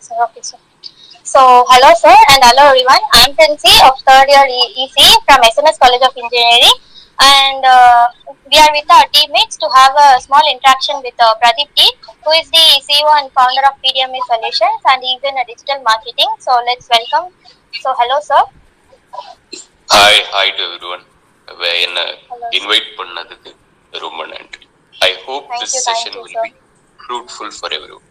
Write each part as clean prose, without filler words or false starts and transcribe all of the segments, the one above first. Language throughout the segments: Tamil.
sir. Okay, sir. So, hello, sir, and hello, everyone. I'm Princy of third year EC from SMS College of Engineering, and we are with our teammates to have a small interaction with Pradeep T, who is the CEO and founder of PDMA Solutions, and he's in digital marketing. So, let's welcome. So, hello, sir. Hi to everyone. என்ன Hello. இன்வைட் பண்ணதுக்கு ரொம்ப நன்றி. I hope this session will be fruitful for everyone.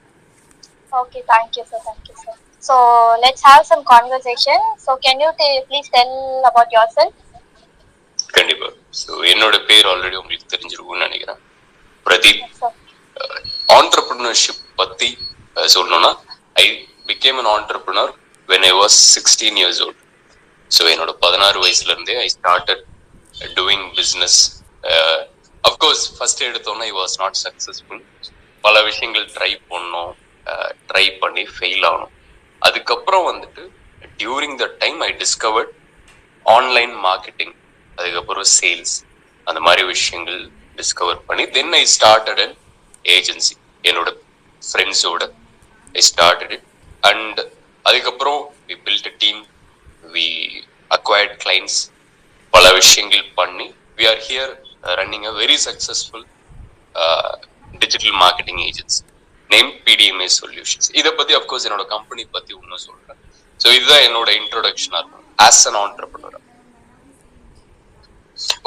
Okay, thank you, sir. Thank you, sir. So let's have some conversation. So can you please tell about yourself? கண்டிப்பா. ஸோ என்னோட பேர் ஆல்ரெடி உங்களுக்கு தெரிஞ்சிருக்கும்னு நினைக்கிறேன். பிரதீப். ஆண்டர்பிரினர்ஷிப் பத்தி சொல்லணும்னா I became an entrepreneur when I was 16 years old. So என்னோட 16 வயசுல இருந்தே I started doing business. Of course first எடுத்தோன்னா ஐ வாஸ் நாட் சக்ஸஸ்ஃபுல். பல விஷயங்கள் ட்ரை பண்ணி ஃபெயில் ஆகணும். அதுக்கப்புறம் வந்துட்டு during the time I discovered online marketing, அதுக்கப்புறம் சேல்ஸ், அந்த மாதிரி விஷயங்கள் டிஸ்கவர் பண்ணி then I started an agency. என்னோட ஃப்ரெண்ட்ஸோட ஐ ஸ்டார்டட் இட் அண்ட் அதுக்கப்புறம் we built a team, we acquired clients, பல விஷயங்கள் பண்ணி we are here running a very successful digital marketing agency name PDMA solutions. இதை பத்தி அப்கோர்ஸ் என்னோட கம்பெனி பத்தி இன்னும் சொல்றேன். ஸோ இதுதான் என்னோட இன்ட்ரோடக்ஷனா இருக்கும் ஆஸ் அன் ஆண்டர்பிரினர்.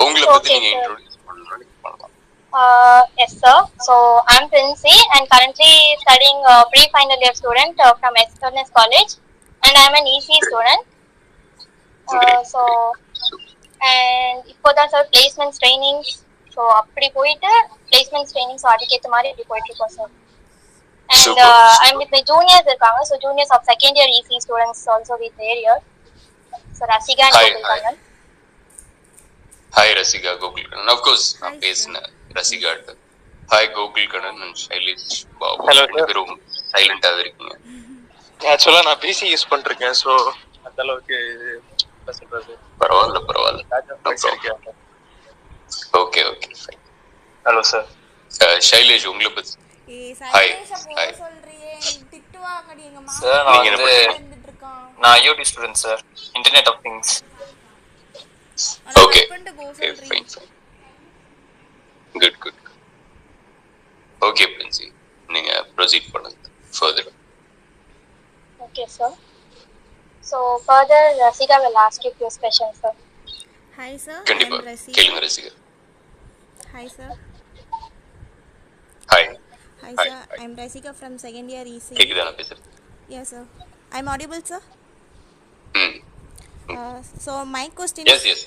உங்களை பத்தி நீங்க இன்ட்ரோடியூஸ் பண்ணலாம். Yes, sir. So I'm Princy and currently studying pre-final year student from SMS College, and I'm an EC student. So and இப்போதான் சார் பிளேஸ்மெண்ட்ஸ் ட்ரைனிங்ஸ், ஸோ அப்படி போயிட்டு பிளேஸ்மெண்ட்ஸ் ட்ரைனிங், ஸோ அதுக்கேற்ற மாதிரி இப்படி போயிட்டு இருக்கோம் sir. And I'm with my juniors இருக்காங்க, so juniors of second year EC students also with there here. So Rasika and Gokul. Hi Rasika, Gokul. Of course, நான் பேசின Rasika. Hi Gokul Kanan and Shailesh Babu. Hello. வெறும் சைலண்டா இருக்கீங்க. ஆக்சுவலா நான் PC யூஸ் பண்ணிருக்கேன், சோ அந்த அளவுக்கு என்ன சொல்றது. பரவாயில்ல. Okay fine. Hello sir. Shailesh உங்களை பத்தி. நான் IoT student sir, internet of things. Okay fine. Good. Okay Princy, நீங்க ப்ரொசீட் பண்ணுங்க further. Okay, sir. So further, Rasika will ask you few questions, sir. Hi, sir. கண்டிப்பா கேளுங்க Rasika. Hi, sir. Hi, sir. I'm Rasika from second year EC. கேக்குதா நான் பேசுறது? Yes, sir. I'm audible, sir? So my question Yes.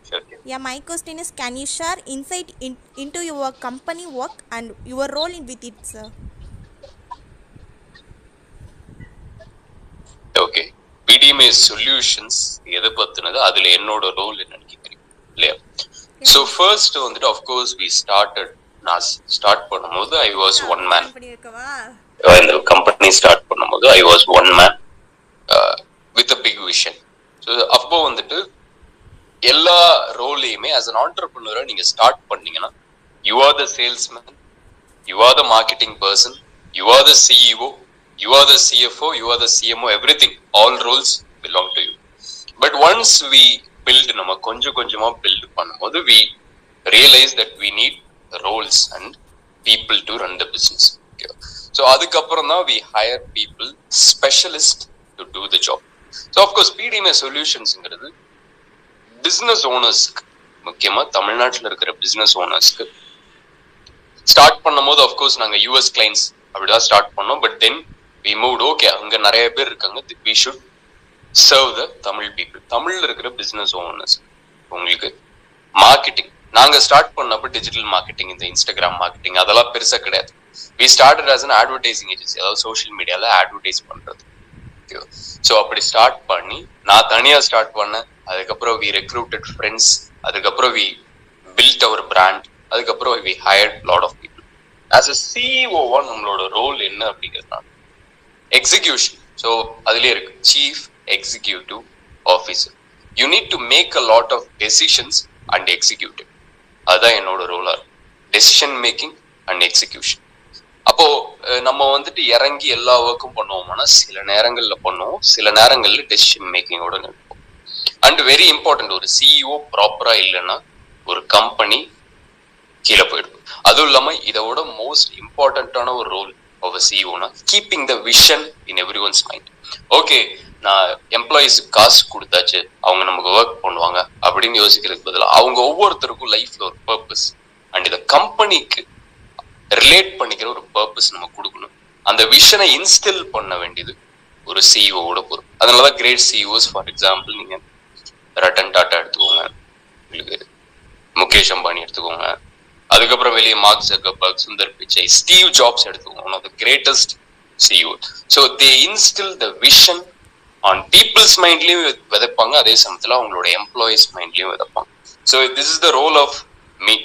Sure. Yeah, my question is, can you share insight into your company work and your role with it, sir? Okay. PDMA Solutions எதை பத்தினது, அதுல என்னோட ரோல் என்னன்னு கேக்குறீங்க இல்லையா? So first வந்துட்டு of course we started, நான் ஸ்டார்ட் பண்ணும்போது I was one man. இந்த கம்பெனி ஸ்டார்ட் பண்ணும்போது I was one man with a big vision. So அப்போ வந்துட்டு எல்லா ரோலையுமே as an entrepreneur நீங்க ஸ்டார்ட் பண்ணீங்கன்னா you are the salesman, you are the marketing person, you are the CEO, you are the CFO, you are the CMO, everything, all roles belong to you. But once we build, நம்ம கொஞ்சமா build பண்ணும்போது we realize that we need roles and people to run the business. Okay. So அதுக்கப்புறம் தான் we hire people specialist to do the job. So of course PDMA Solutionsங்கிறது பிசினஸ் ஓனர்ஸ்க்கு, முக்கியமா தமிழ்நாட்டில் இருக்கிற பிசினஸ் ஓனர்ஸ்க்கு ஸ்டார்ட் பண்ணும்போது அஃப்கோர்ஸ் நாங்கள் US கிளைண்ட்ஸ் அப்படிதான் ஸ்டார்ட் பண்ணோம். But then we moved, okay அங்கே நிறைய பேர் இருக்காங்க, we should serve the Tamil people. தமிழில் இருக்கிற பிசினஸ் ஓனர்ஸ் உங்களுக்கு மார்க்கெட்டிங் நாங்கள் ஸ்டார்ட் பண்ணப்போ டிஜிட்டல் மார்க்கெட்டிங், இந்த இன்ஸ்டாகிராம் மார்க்கெட்டிங் அதெல்லாம் பெருசாக கிடையாது. We started as an advertising agency, அதாவது சோஷியல் மீடியாவில் அட்வர்டைஸ் பண்ணுறது. ஸோ அப்படி ஸ்டார்ட் பண்ணி நான் தனியாக ஸ்டார்ட் பண்ணேன். அதுக்கப்புறம் வி ரெக்ரூட்டட் ஃப்ரெண்ட்ஸ், அதுக்கப்புறம் வி பில்ட் அவர் பிராண்ட், அதுக்கப்புறம் we hired lot of people. As a சிஇஓவா நம்மளோட ரோல் என்ன அப்படிங்கிறதுனா எக்ஸிக்யூஷன். ஸோ அதுலேயே இருக்கு chief executive officer. You need to make a lot of decisions and execute it. அதுதான் என்னோட ரோலா இருக்கும், டெசிஷன் மேக்கிங் அண்ட் எக்ஸிக்யூஷன். அப்போ நம்ம வந்துட்டு இறங்கி எல்லா ஒர்க்கும் பண்ணுவோம்னா சில நேரங்கள்ல பண்ணுவோம், சில நேரங்கள்ல டெசிஷன் மேக்கிங்கோட நிற்போம். அண்ட் வெரி இம்பார்ட்டன்ட், ஒரு சிஇஓ ப்ராப்பரா இல்லைன்னா ஒரு கம்பெனி கீழே போயிடும். அதுவும் இல்லாம இதோட மோஸ்ட் இம்பார்ட்டன்டான ஒரு ரோல் ஆஃப் சிஇஓனா keeping the vision in every one's mind. Okay, நான் எம்ப்ளாயிஸுக்கு காசு கொடுத்தாச்சு, அவங்க நமக்கு ஒர்க் பண்ணுவாங்க அப்படின்னு யோசிக்கிறதுக்கு பதிலாக அவங்க ஒவ்வொருத்தருக்கும் லைஃப்ல ஒரு பர்பஸ் அண்ட் இந்த கம்பெனிக்கு ரிலேட் பண்ணிக்கிற ஒரு பர்பஸ் நம்ம கொடுக்கணும். அந்த விஷனை இன்ஸ்டில் பண்ண வேண்டியது ஒரு சிஇஓட பொறுப்பு. அதனாலதான் கிரேட் சிஇஓஸ், ஃபார் எக்ஸாம்பிள் நீங்க ரட்டன் டாட்டா எடுத்துக்கோங்க, உங்களுக்கு முகேஷ் அம்பானி எடுத்துக்கோங்க, அதுக்கப்புறம் வெளியே mark Zuckerberg, Sundar Pichai, Steve Jobs எடுத்துக்கோங்க, one of the greatest CEO. So they instil the vision on people's மைண்ட்லயும் விதைப்பாங்க, அதே சமயத்துல அவங்களோட எம்ப்ளாயிஸ் மைண்ட்லயும் விதைப்பாங்க. So this is the role of me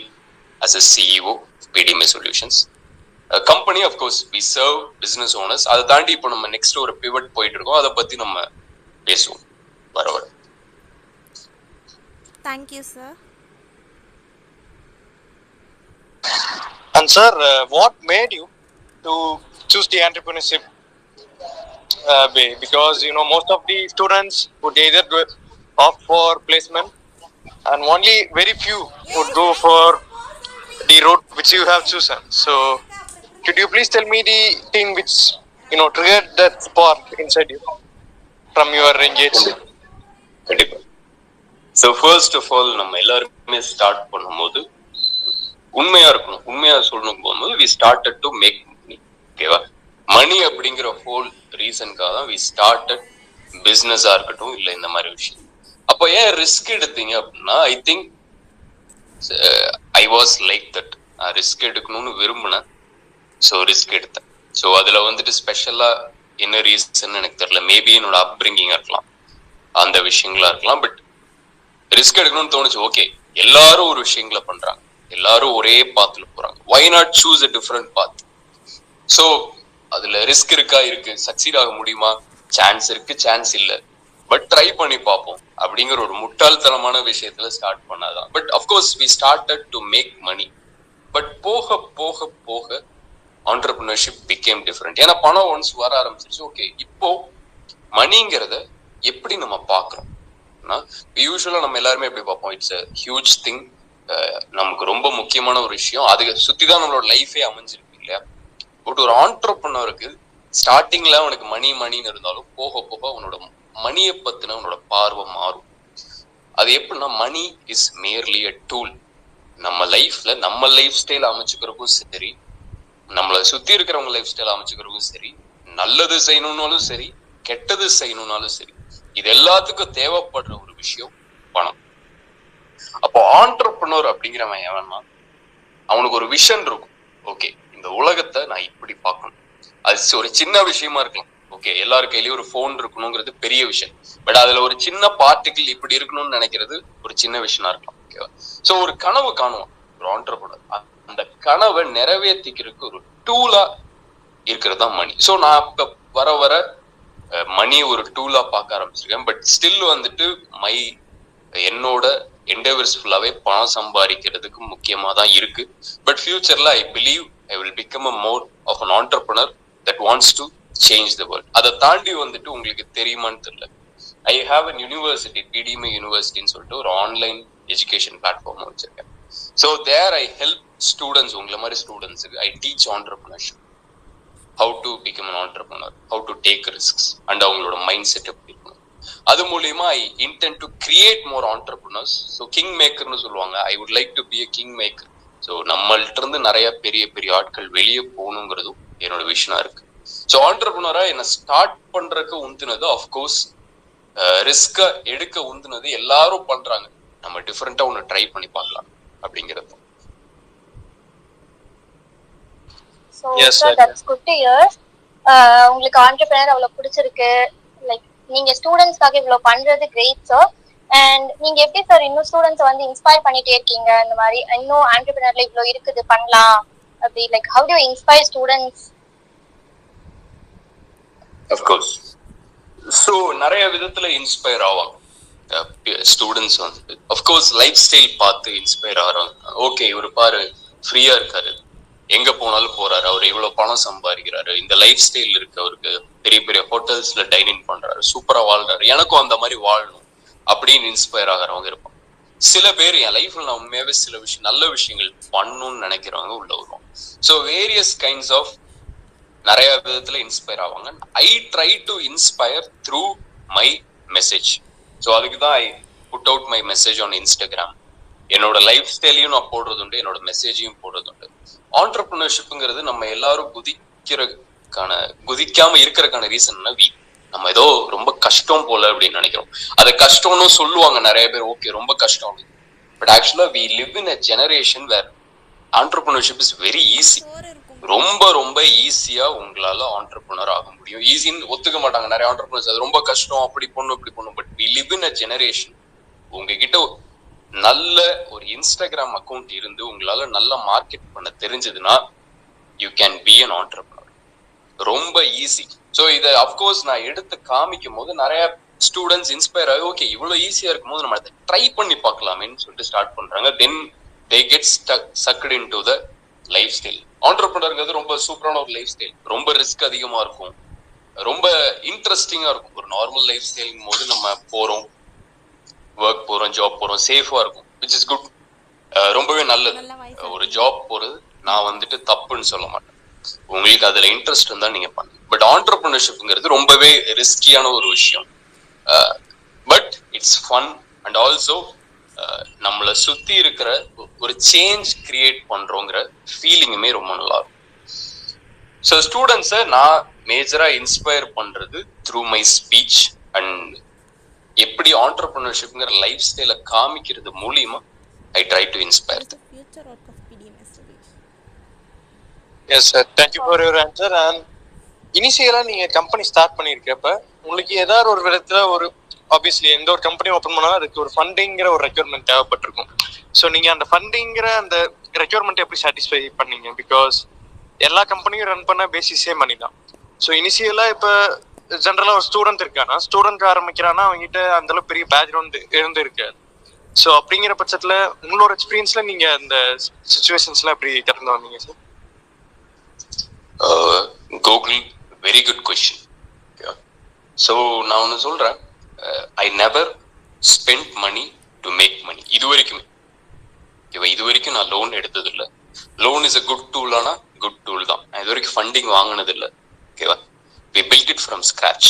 as a CEO PDMA Solutions. A company, of course, we serve business owners. அதை தாண்டி இப்போ நம்ம நெக்ஸ்ட் ஒரு பிவட் போயிட்டு இருக்கோம், அதை பத்தி நம்ம பேசுவோம் வர வர. Thank you, sir. And sir, what made you to choose the entrepreneurship way? Because most of the students would either opt for placement, and only very few would go for the road which you have chosen. So could you please tell me the thing which triggered that spark inside you from your engagement? கண்டிப்பா. ஸோ ஃபர்ஸ்ட் ஆஃப் ஆல் நம்ம எல்லாருமே ஸ்டார்ட் பண்ணும்போது உண்மையா இருக்கணும். உண்மையா சொல்லணும் போகும்போது we started to make money. ஓகேவா? மணி அப்படிங்கிற ஹோல் ரீசனுக்காக தான் வி ஸ்டார்டட் பிஸ்னஸா இருக்கட்டும், இல்லை இந்த மாதிரி விஷயம். அப்போ ஏன் ரிஸ்க் எடுத்தீங்க அப்படின்னா, I think I was like that. நான் ரிஸ்க் எடுக்கணும்னு விரும்பினேன், ஸோ ரிஸ்க் எடுத்தேன். ஸோ அதுல வந்துட்டு ஸ்பெஷலா என்ன ரீசன் எனக்கு தெரியல. மேபி என்னோட அப்ரிங்கிங்கா இருக்கலாம், அந்த விஷயங்களா இருக்கலாம். பட் ரிஸ்க் எடுக்கணும்னு தோணுச்சு. ஓகே, எல்லாரும் ஒரு விஷயங்களை பண்றாங்க, எல்லாரும் ஒரே பாத்துல போறாங்க, why not choose a different path? So அதுல ரிஸ்க் இருக்கா? இருக்கு. சக்சீட் ஆக முடியுமா? சான்ஸ் இருக்கு, சான்ஸ் இல்ல, பட் ட்ரை பண்ணி பார்ப்போம் அப்படிங்கிற ஒரு முட்டாள்தனமான விஷயத்துல ஸ்டார்ட் பண்ணாதான். But of course we started to make money. But போக போக போக ஆண்டர்பிரினர்ஷிப் பிகேம் டிஃப்ரெண்ட். ஏன்னா பணம் ஒன்ஸ் வர ஆரம்பிச்சிருச்சு. ஓகே, இப்போ மணிங்கிறத எப்படி நம்ம பாக்குறோம்? யூஸ்வலா நம்ம எல்லாருமே எப்படி பார்ப்போம்? இட்ஸ் அ ஹியூஜ் திங், நமக்கு ரொம்ப முக்கியமான ஒரு விஷயம், அது சுத்திதான் நம்மளோட லைஃபே அமைஞ்சிருக்கு இல்லையா? பட் ஒரு ஆண்டர்பிரினருக்கு ஸ்டார்டிங்ல அவனுக்கு மணின்னு இருந்தாலும் போக போக அவனோட மணியை பத்தின அவனோட பார்வை மாறும். அது எப்படின்னா, money is merely a tool. நம்ம லைஃப்ல நம்ம லைஃப் ஸ்டைல் அமைச்சுக்கிறதுக்கும் சரி, நம்மளை சுத்தி இருக்கிறவங்க லைஃப் ஸ்டைல் அமைச்சுக்கிறதுக்கும் சரி, நல்லது செய்யணும்னாலும் சரி, கெட்டது செய்யணும்னாலும் சரி, இது எல்லாத்துக்கும் தேவைப்படுற ஒரு விஷயம் பணம். அப்போ ஆண்டர்பிரினர் அப்படிங்கிறவன் எவன்னா, அவனுக்கு ஒரு விஷன் இருக்கும். ஓகே, இந்த உலகத்தை நான் இப்படி பார்க்கணும். அது ஒரு சின்ன விஷயமா இருக்கலாம். ஓகே, எல்லாரு கையிலயும் ஒரு போன் இருக்கணுங்கிறது பெரிய விஷயம். பட் அதுல ஒரு சின்ன பார்ட்டிகிள் இப்படி இருக்கணும்னு நினைக்கிறது ஒரு சின்ன விஷயமா இருக்கலாம். ஓகேவா? சோ ஒரு கனவு காணுவான் ஒரு ஆண்டர்பிரினர். அந்த கனவை நிறைவேற்றிக்கிறதுக்கு ஒரு டூலா இருக்கிறது தான் மணி. சோ நான் இப்ப வர வர மணி ஒரு டூலா பார்க்க ஆரம்பிச்சிருக்கேன். பட் ஸ்டில் வந்துட்டு என்னோட என்டெவர்ஸ் ஃபுல்லாவே பணம் சம்பாதிக்கிறதுக்கு முக்கியமா தான் இருக்கு. பட் ஃபியூச்சர்ல I believe I will become a more of an entrepreneur that wants to change the world. அதை தாண்டி வந்துட்டு உங்களுக்கு தெரியுமான்னு தெரியல, I have an university, PDMA யூனிவர்சிட்டின்னு சொல்லிட்டு ஒரு ஆன்லைன் எஜுகேஷன் பிளாட்ஃபார்ம் வச்சிருக்கேன். So there I help students, உங்களை மாதிரி ஸ்டூடெண்ட்ஸுக்கு I teach entrepreneurship, how to become an entrepreneur, how to take risks and அவங்களோட மைண்ட் செட் எப்படி இருக்கணும். அது மூலியமா I intend to create more entrepreneurs. So king மேக்கர்னு சொல்லுவாங்க, I would like to be a king maker. So நம்மள்ட்ட இருந்து நிறைய பெரிய பெரிய ஆட்கள் வெளியே போகணுங்கிறதும் என்னோட விஷனா இருக்கு. ஸோ ஆண்டர்பிரினரா என்ன ஸ்டார்ட் பண்றதுக்கு உந்துனது அஃப்கோர்ஸ் ரிஸ்க எடுக்க உந்துனது எல்லாரும் பண்றாங்க, நம்ம டிஃப்ரெண்டா ஒன்னு ட்ரை பண்ணி பார்க்கலாம் அப்படிங்கிறது. So sir, that's good to hear. உங்களுக்கு ஆண்டர்பிரினர் அவ்வளவு பிடிச்சிருக்கு, லைக் நீங்க ஸ்டூடெண்ட்ஸ்க்காக இவ்வளவு பண்றது கிரேட் சார். அண்ட் நீங்க எப்படி சார் இன்னும் ஸ்டூடெண்ட்ஸ் வந்து இன்ஸ்பயர் பண்ணிட்டே இருக்கீங்க? இந்த மாதிரி இன்னும் ஆண்டர்பிரினர்ல இவ்வளவு இருக்குது பண்ணலாம் அப்படி, like how to inspire students? Of course so நிறைய விதத்துல இன்ஸ்பயர் ஆவாங்க ஸ்டூடெண்ட்ஸ் வந்து. அஃப்கோர்ஸ் லைஃப் ஸ்டைல் பார்த்து இன்ஸ்பயர் ஆகிறாங்க. ஓகே, இவர் பாரு ஃப்ரீயா இருக்காரு, எங்க போனாலும் போறாரு, அவர் இவ்வளவு பணம் சம்பாதிக்கிறாரு, இந்த லைஃப் ஸ்டைல் இருக்கு அவருக்கு, பெரிய பெரிய ஹோட்டல்ஸ்ல டைனிங் பண்றாரு, சூப்பரா வாழ்றாரு, எனக்கும் அந்த மாதிரி வாழணும் அப்படின்னு இன்ஸ்பயர் ஆகிறவங்க இருப்பாங்க. சில பேர் என் லைஃப்ல நான் உண்மையாவே சில விஷயம் நல்ல விஷயங்கள் பண்ணணும்னு நினைக்கிறவங்க உள்ள வருவாங்க. ஸோ வேரியஸ் கைண்ட்ஸ் ஆஃப் நிறைய விதத்துல இன்ஸ்பயர் ஆவாங்க. I try to inspire through my message. So அதுக்கு தான் I put out my message on Instagram. என்னோட லைஃப் ஸ்டைலையும் நான் போடுறது உண்டு, என்னோட மெசேஜையும் போடுறது உண்டு. ஆண்டர்பிரினர்ஷிப்ங்கிறது நம்ம எல்லாரும் குதிக்காம இருக்கிறதுக்கான ரீசன் நம்ம ஏதோ ரொம்ப கஷ்டம் போல அப்படின்னு நினைக்கிறோம். அது கஷ்டம்னு சொல்லுவாங்க நிறைய பேர், ஓகே ரொம்ப கஷ்டம். பட் ஆக்சுவலா we live in a generation where entrepreneurship is very easy. ரொம்ப ரொம்ப ஈஸியா உங்களால ஆண்டர்பிரினர் ஆக முடியும். ஈஸின்னு ஒத்துக்க மாட்டாங்க நிறைய ஆண்டர்பிரினர்ஸ், அது ரொம்ப கஷ்டம், அப்படி பண்ணும் இப்படி பண்ணும். But we live in a generation, உங்ககிட்ட நல்ல ஒரு இன்ஸ்டாகிராம் அக்கௌண்ட் இருந்து உங்களால நல்ல மார்க்கெட் பண்ண தெரிஞ்சதுன்னா you can be an entrepreneur. ரொம்ப ஈஸி. ஸோ இதை அப்கோர்ஸ் நான் எடுத்து காமிக்கும் போது நிறைய ஸ்டூடெண்ட்ஸ் இன்ஸ்பயர் ஆகி, ஓகே இவ்வளவு ஈஸியா இருக்கும் போது நம்ம அதை ட்ரை பண்ணி பார்க்கலாமேன்னு சொல்லிட்டு ஸ்டார்ட் பண்றாங்க. Then they get sucked into the lifestyle. ஆண்டர்பிரினர்ங்கிறது ரொம்ப சூப்பரான ஒரு லைஃப் ஸ்டைல். ரொம்ப ரிஸ்க் அதிகமா இருக்கும், ரொம்ப இன்ட்ரெஸ்டிங்கா இருக்கும். ஒரு நார்மல் லைஃப் ஸ்டைல்ங்கும் போது நம்ம போறோம், ஒர்க் போறோம், ஜாப் போறோம், சேஃபா இருக்கும், விச் இஸ் குட். ரொம்பவே நல்லது. ஒரு ஜாப் போறது நான் தப்புன்னு சொல்ல மாட்டேன். உங்களுக்கு அதுல இன்ட்ரெஸ்ட் இருந்தா நீங்க பண்ணுங்க. பட் ஆண்டர்பிரினர்ஷிப்ங்கிறது ரொம்பவே ரிஸ்கியான ஒரு விஷயம். But it's fun and also நம்மளை சுத்தி இருக்கிற ஒரு சேஞ்ச் கிரியேட் பண்றோங்கிற ஃபீலிங்குமே ரொம்ப நல்லா இருக்கும். ஸோ ஸ்டூடெண்ட்ஸை நான் மேஜரா இன்ஸ்பயர் பண்றது த்ரூ மை ஸ்பீச் அண்ட் எப்படி ஆண்டர்பிரினர்ஷிப்ங்கிற லைஃப் ஸ்டைல காமிக்கிறது மூலியமா I try to inspire. Yes sir, thank you for your answer. And இனிஷியலா நீங்க கம்பெனி ஸ்டார்ட் பண்ணிருக்கப்ப உங்களுக்கு ஏதாவது ஒரு விதத்துல ஒரு ஆப்வியஸ்லி எந்த ஒரு கம்பெனி ஓப்பன் பண்ணாலும் அதுக்கு ஒரு ஃபண்டிங்கிற ஒரு ரெக்யர்மெண்ட் தேவைப்பட்டிருக்கும். ஸோ நீங்க அந்த ஃபண்டிங்கிற அந்த ரெக்யர்மெண்ட் எப்படி சாட்டிஸ்ஃபை பண்ணீங்க? பிகாஸ் எல்லா கம்பெனியும் ரன் பண்ண பேசிஸே மணி தான். ஸோ இனிஷியலா இப்போ ஜென்ரலா ஒரு ஸ்டூடெண்ட் இருக்கானா, ஸ்டூடெண்ட் ஆரம்பிக்கிறான்னா அவங்ககிட்ட அந்த அளவுக்கு பெரிய பேக்ரவுண்ட் இருந்து இருக்காது. ஸோ அப்படிங்கிற பட்சத்துல உங்களோட எக்ஸ்பீரியன்ஸ்ல நீங்க அந்த சிச்சுவேஷன்ஸ்ல எப்படி கடந்து வந்தீங்க sir? Gokul, very good question. So நான் ஒன்று சொல்றேன், I never spend money to make money. இது வரைக்கும் நான் லோன் எடுத்தது இல்லை. லோன் இஸ் அ குட் டூலானா குட் டூல் தான். நான் இது வரைக்கும் ஃபண்டிங் வாங்கினது இல்லை. ஓகேவா? we built it from scratch.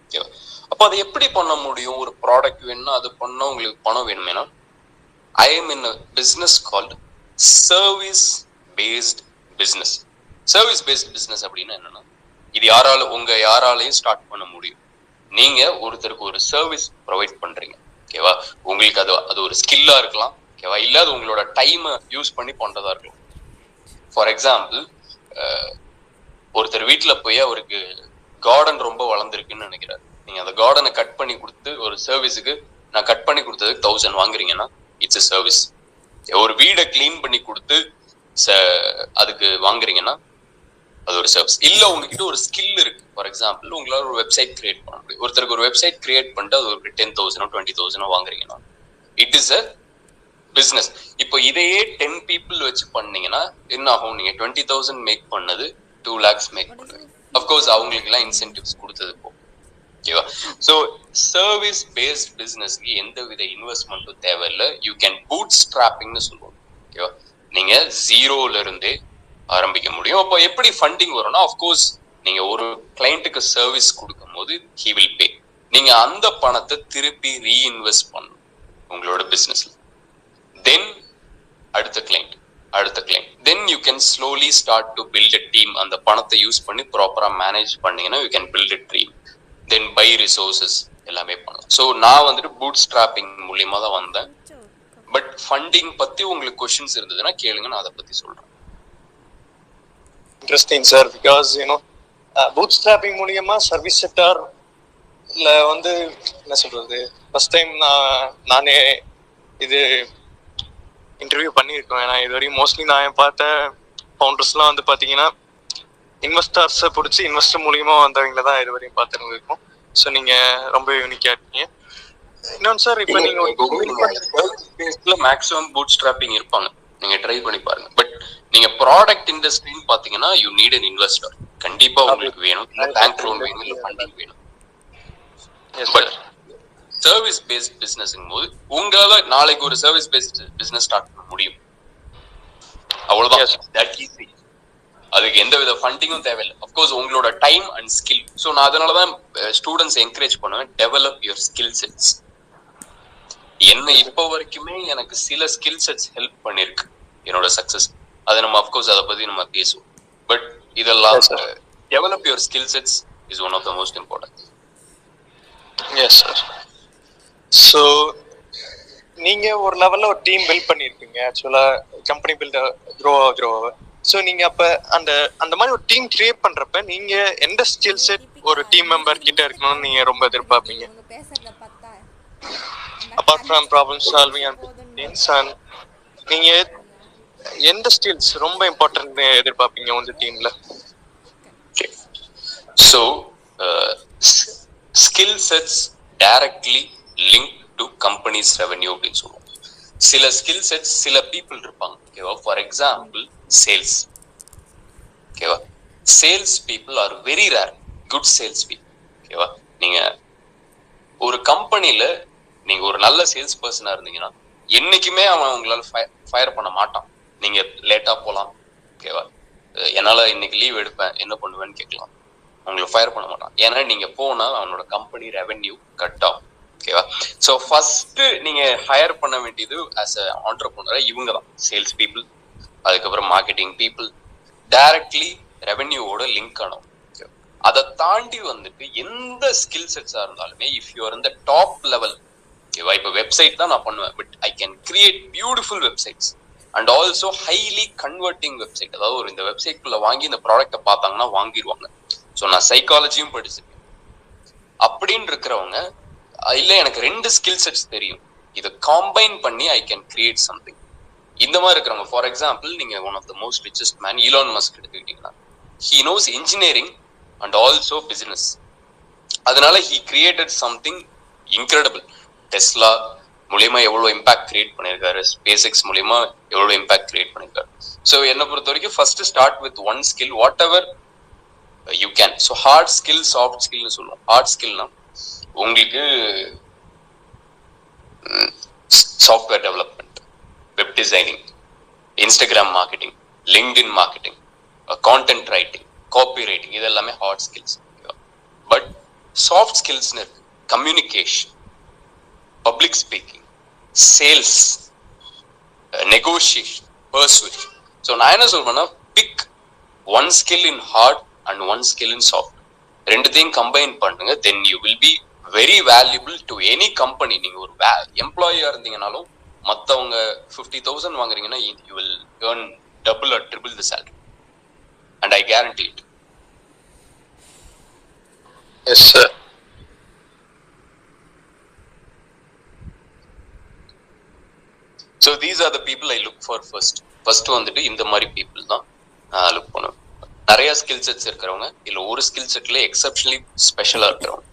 ஓகேவா? அப்போ அதை எப்படி பண்ண முடியும்? ஒரு ப்ராடக்ட் வேணும்னா அது பண்ண உங்களுக்கு பணம் வேணுமேனா, I am in a business called service based business. Service based business அப்படின்னா என்னன்னா, இது யாராலையும் ஸ்டார்ட் பண்ண முடியும். நீங்க ஒருத்தருக்கு ஒரு சர்வீஸ் ப்ரொவைட் பண்றீங்க. ஓகேவா? உங்களுக்கு அது ஒரு ஸ்கில்லா இருக்கலாம். ஓகேவா? இல்ல அது உங்களோட டைமை யூஸ் பண்ணி பண்றதா இருக்கலாம். ஃபார் எக்ஸாம்பிள், ஒருத்தர் வீட்டுல போய் அவருக்கு கார்டன் ரொம்ப வளர்ந்துருக்குன்னு நினைக்கிறாரு. நீங்க அந்த கார்டனை கட் பண்ணி கொடுத்து ஒரு சர்வீஸுக்கு நான் கட் பண்ணி கொடுத்ததுக்கு 1000 வாங்குறீங்கன்னா இட்ஸ் எ சர்வீஸ். ஒரு வீடை கிளீன் பண்ணி கொடுத்து அதுக்கு வாங்குறீங்கன்னா அது ஒரு சர்வீஸ். இல்ல உங்ககிட்ட ஒரு ஸ்கில் இருக்கு. ஃபார் எக்ஸாம்பிள், உங்களால ஒரு வெப்சைட் கிரியேட் பண்ண முடியும். ஒருத்தருக்கு ஒரு வெப்சைட் கிரியேட் பண்ணிட்டு அது ஒரு 10,000 20,000 வாங்குறீங்கன்னா இட் இஸ் அ பிசினஸ். இப்போ இதையே 10 people வச்சு பண்ணீங்கன்னா என்ன ஆகும்? நீங்க 20,000 மேக் பண்ணது 2 lakhs மேக் பண்ணுவீங்க. அப்கோர்ஸ் அவங்களுக்கு எல்லாம் இன்சென்டிவ்ஸ் கொடுத்தது போ. ஓகேவா? ஸோ சர்வீஸ் பேஸ்ட் பிசினஸ்க்கு எந்த வித இன்வெஸ்ட்மெண்ட்டும் தேவையில்லை. யூ கேன் பூட் ஸ்ட்ராப்பிங்னு சொல்லுவோம். ஓகேவா? நீங்க ஜீரோல இருந்தே ஆரம்பிக்க முடியும். அப்போ எப்படி ஃபண்டிங் வரும்னா, அஃப்கோர்ஸ் நீங்க ஒரு கிளைண்ட்டுக்கு சர்வீஸ் கொடுக்கும் போது ஹி வில் பே. நீங்க அந்த பணத்தை திருப்பி ரீஇன்வெஸ்ட் பண்ணணும் உங்களோட பிசினஸ்ல. தென் அடுத்த client then you can slowly start to build a team. அந்த பணத்தை யூஸ் பண்ணி ப்ராப்பரா மேனேஜ் பண்ணீங்கன்னா you can build a team. Then buy resources எல்லாமே பண்ணலாம். ஸோ நான் பூட் ஸ்ட்ராப்பிங் மூலியமா தான் வந்தேன். பட் ஃபண்டிங் பத்தி உங்களுக்கு கொஸ்டின்ஸ் இருந்ததுன்னா கேளுங்க, நான் அதை பத்தி சொல்றேன். Interesting sir. Because boot strapping மூலியமா சர்வீஸ் செக்டார்ல என்ன சொல்றது, ஃபர்ஸ்ட் டைம் நானே இது இன்டர்வியூ பண்ணியிருக்கோம். ஏன்னா இது வரைக்கும் மோஸ்ட்லி நான் பார்த்த ஃபவுண்டர்ஸ்லாம் பாத்தீங்கன்னா இன்வெஸ்டர்ஸை பிடிச்சி இன்வெஸ்டர் மூலியமா வந்தவங்கள தான் இது வரையும் பார்த்துட்டு இருக்கோம். ஸோ நீங்க ரொம்ப யூனிக்கா இருக்கீங்க. இன்னொன்று சார், இப்போ நீங்க மேக்ஸிமம் பூட் ஸ்ட்ராப்பிங் இருப்பாங்க, நீங்க ட்ரை பண்ணி பாருங்க. பட் நீங்க ப்ராடக்ட் இண்டஸ்ட்ரின்னு பாத்தீங்கன்னா யூ நீட் அன் இன்வெஸ்டர், கண்டிப்பா உங்களுக்கு வேணும், இல்ல பேங்க் லோன் வேணும், இல்ல ஃபண்டிங் வேணும். பட் சர்வீஸ் பேஸ்ட் பிசினஸ்ங்கும் போது உங்களால நாளைக்கு ஒரு சர்வீஸ் பேஸ்ட் பிசினஸ் ஸ்டார்ட் பண்ண முடியும், அவ்வளவுதான். That easy. அதுக்கு எந்த வித ஃபண்டிங்கும் தேவையில்லை. அப்கோர்ஸ் உங்களோட டைம் அண்ட் ஸ்கில். ஸோ நான் அதனாலதான் ஸ்டூடெண்ட்ஸ் என்கரேஜ் பண்ணுவேன், டெவலப் யுவர் ஸ்கில் செட்ஸ். என்ன இப்போ வரைக்குமே எனக்கு சில ஸ்கில் செட்ஸ் ஹெல்ப் பண்ணிருக்கு என்னோட சக்சஸ். அதை நம்ம அப்கோர்ஸ் அதை பத்தி நம்ம பேசுவோம். பட் இதெல்லாம் develop your skill sets is one of the most important. Yes sir. So நீங்க ஒரு லெவல்ல ஒரு டீம் பில்ட் பண்ணிருக்கீங்க. ஆக்சுவலா கம்பெனி பில்ட் க்ரோ. ஸோ நீங்க அப்ப அந்த மாதிரி ஒரு டீம் கிரியேட் பண்றப்ப நீங்க எந்த ஸ்கில் செட் ஒரு டீம் மெம்பர் கிட்ட இருக்கணும்னு நீங்க ரொம்ப எதிர்பார்ப்பீங்க? Apart from problem solving and நீங்க எந்த ஸ்கில்ஸ் ரொம்ப இம்பார்ட்டன்ட் எதிர்பார்ப்பீங்க உங்க டீம்ல? So skill sets directly link to companies revenue அப்படின்னு சொல்லுவோம். சில ஸ்கில் செட்ஸ் சில பீப்புள் இருப்பாங்க, ஓகேவா? ஃபார் எக்ஸாம்பிள் சேல்ஸ், ஓகேவா? Sales people are very rare, good sales people, ஓகேவா? நீங்க ஒரு கம்பெனில நீங்க ஒரு நல்ல சேல்ஸ் பர்சனா இருந்தீங்கன்னா என்னைக்குமே அவன் உங்களால ஃபயர் பண்ண மாட்டான். நீங்க லேட்டா போலாம், ஓகேவா? என்னால இன்னைக்கு லீவ் எடுப்பேன், என்ன பண்ணுவேன்னு கேட்கலாம், உங்களை ஃபயர் பண்ண மாட்டான். ஏன்னா நீங்க போனா அவனோட கம்பெனி ரெவென்யூ கட் ஆகும், ஓகேவா? ஸோ ஃபர்ஸ்ட் நீங்க ஹையர் பண்ண வேண்டியது ஆஸ் அ ஆண்டர்பிரனர் இவங்க தான், சேல்ஸ் பீப்புள், அதுக்கப்புறம் மார்க்கெட்டிங் பீப்புள், டைரக்ட்லி ரெவென்யூவோட லிங்க் ஆனோம். அதை தாண்டி வந்துட்டு எந்த ஸ்கில் செட்ஸா இருந்தாலுமே இஃப் யூ ஆர் இந்த டாப் லெவல், ஓகேவா? இப்போ வெப்சைட் தான் நான் பண்ணுவேன், but I can create beautiful websites and also highly converting website. அதாவது ஒரு இந்த வெப்சைட்குள்ள வாங்கி இந்த ப்ராடக்ட்டை பார்த்தாங்கன்னா வாங்கிடுவாங்க. ஸோ நான் சைக்காலஜியும் படிச்சிருக்கேன். அப்படின்னு இருக்கிறவங்க இல்ல எனக்கு 2 ஸ்கில் செட்ஸ் தெரியும், இதை காம்பைன் பண்ணி ஐ கேன் கிரியேட் சம்திங், இந்த மாதிரி இருக்கிறவங்க. ஃபார் எக்ஸாம்பிள் நீங்க one of the most richest man Elon Musk எடுத்துக்கிட்டீங்கன்னா he knows engineering and also business. அதனால he created something incredible. Tesla மூலியமா எவ்வளவு இம்பாக்ட் கிரியேட் பண்ணியிருக்காரு, ஸ்பேஸ் எக்ஸ் மூலியமா எவ்வளவு இம்பாக்ட் கிரியேட் பண்ணியிருக்காரு. ஸோ என்னை பொறுத்த வரைக்கும் first start with one skill, whatever you can. So hard skill, soft ஸ்கில்னு சொல்லுவோம். ஹார்ட் ஸ்கில்னா உங்களுக்கு software development, web designing, Instagram marketing, LinkedIn marketing, content writing, copy writing, இது எல்லாமே ஹார்ட் ஸ்கில்ஸ். பட் சாஃப்ட் ஸ்கில்ஸ்னு இருக்கு, communication, public speaking, sales, negotiation, persuasion. So நான் என்ன சொல்றேன்னா pick one skill in hard and one skill in soft. ரெண்டுத்தையும் கம்பைன் பண்ணுங்க, then you will be very valuable to any company. நீங்க ஒரு எம்ப்ளாயியா இருந்தீங்கனாலும் மற்றவங்க 50,000 வாங்குறீங்கன்னா you will earn double or triple the salary and I guarantee it. Yes sir. So these are the people I look for first வந்துட்டு இந்த மாதிரி பீப்புள் தான் லுக் பண்ணுவேன். நிறைய ஸ்கில் செட்ஸ் இருக்கிறவங்க இல்ல ஒரு ஸ்கில் செட்ல எக்ஸப்ஷனலி ஸ்பெஷலா இருக்கிறவங்க.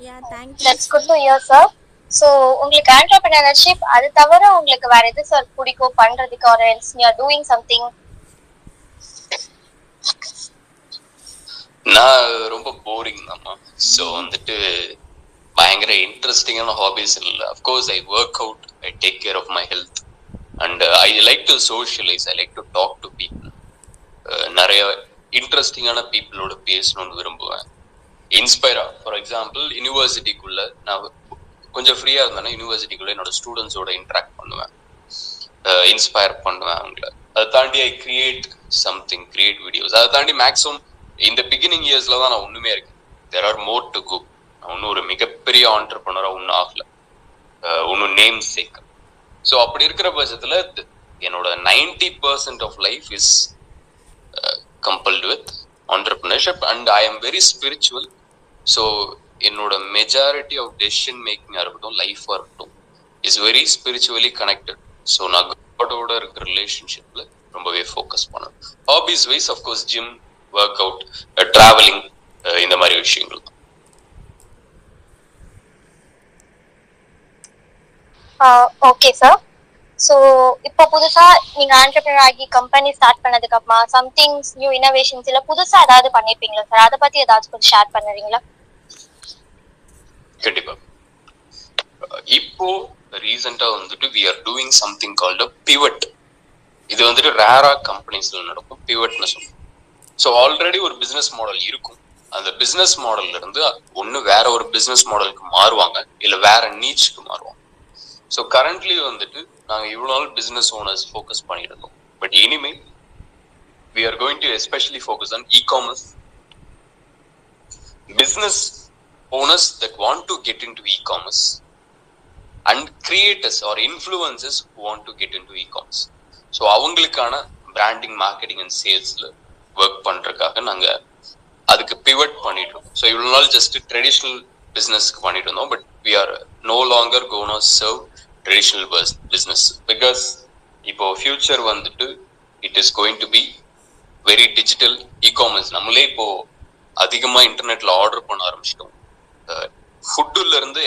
Yeah, thank you. That's good to hear, sir. So உங்களுக்கு entrepreneurship அது தவிர உங்களுக்கு வேற எது சார் பிடிக்கும் பண்றதுக்கு, or else you are doing something? நான் ரொம்ப போரிங் தான்மா. ஸோ வந்துட்டு பயங்கர இன்ட்ரெஸ்டிங்கான ஹாபிஸ் இல்லை. Of course I work out, I take care of my health and I like to socialise, I like to talk to people. நிறைய இன்ட்ரெஸ்டிங்கான பீப்புளோட பேசணும்னு விரும்புவேன். இன்ஸ்பயரா, ஃபார் எக்ஸாம்பிள் யூனிவர்சிட்டிக்குள்ள நான் கொஞ்சம் ஃப்ரீயா இருந்தேன்னா யூனிவர்சிட்டிக்குள்ள என்னோட ஸ்டூடெண்ட்ஸோட இன்ட்ராக்ட் பண்ணுவேன், இன்ஸ்பயர் பண்ணுவேன் அவங்கள. அதை தாண்டி ஐ கிரியேட் சம்திங், கிரியேட் வீடியோஸ். அதை தாண்டி மேக்ஸிமம் இந்த பிகினிங் இயர்ஸ்ல தான் நான் ஒண்ணுமே இருக்கேன். There are more to go. நான் ஒன்னும் ஒரு மிகப்பெரிய ஆண்டர்பிரனரா ஒன்னும் ஆகல, ஒன்னும் நேம் சேர்க்க. ஸோ அப்படி இருக்கிற பட்சத்துல என்னோட 90% of life is compelled with entrepreneurship and I am very spiritual. So என்னோட மெஜாரிட்டி ஆஃப் டெசிஷன் மேக்கிங்கா இருக்கட்டும், லைஃபா இருக்கட்டும், is very spiritually connected. So நான் காடோட இருக்கிற ரிலேஷன்ஷிப்ல ரொம்பவே ஃபோக்கஸ் பண்ணுவேன். Hobbies wise of course gym, work out, travelling, இந்த மாதிரி விஷயங்கள் தான். Okay sir. ஸோ இப்போ புதுசா நீங்க ஆண்டர்பிரினர் ஆகி கம்பெனி ஸ்டார்ட் பண்ணதுக்கு அப்புறமா சம்திங்ஸ் நியூ இனோவேஷன்ஸ் இல்ல புதுசா ஏதாவது பண்ணிருப்பீங்களா சார்? அதை பத்தி ஏதாச்சும் கொஞ்சம் ஷேர் பண்ணுறீங்களா? கண்டிப்பா. இப்போ ரீசெண்டா வந்துட்டு we are doing something called a pivot. இது வந்துட்டு ரேரா கம்பெனிஸ்ல நடக்கும் பிவட்னு சொல்லுவோம். ஸோ ஆல்ரெடி ஒரு பிசினஸ் மாடல் இருக்கும். அந்த பிசினஸ் மாடல்ல இருந்து ஒண்ணு வேற ஒரு பிசினஸ் மாடலுக்கு மாறுவாங்க, இல்ல வேற நீச்சுக்கு மாறுவாங்க. ஸோ கரண்ட்லி வந்துட்டு நாங்க இவ்வளவு நாள் பிசினஸ் ஓனர்ஸ் ஃபோக்கஸ் பண்ணிட்டு இருந்தோம். பட் இனிமே we are going to especially focus on e-commerce business owners that want to get into e-commerce and creators or influencers who want to get into e-commerce. So அவங்களுக்கான பிராண்டிங், மார்க்கெட்டிங் அண்ட் சேல்ஸ்ல ஒர்க் பண்றதுக்காக நாங்க அதுக்கு பிவட் பண்ணிட்டு இருக்கோம். ஸோ இவ்வளவு நாள் ஜஸ்ட் ட்ரெடிஷ்னல் பிசினஸ்க்கு பண்ணிட்டு இருந்தோம். But we are no longer gonna serve traditional business because இப்போ ஃபியூச்சர் வந்துட்டு it is going to be very digital e-commerce. நம்மளே இப்போ அதிகமா இன்டர்நெட்ல ஆர்டர் பண்ண ஆரம்பிச்சிட்டோம். ஃபுட்டுல இருந்து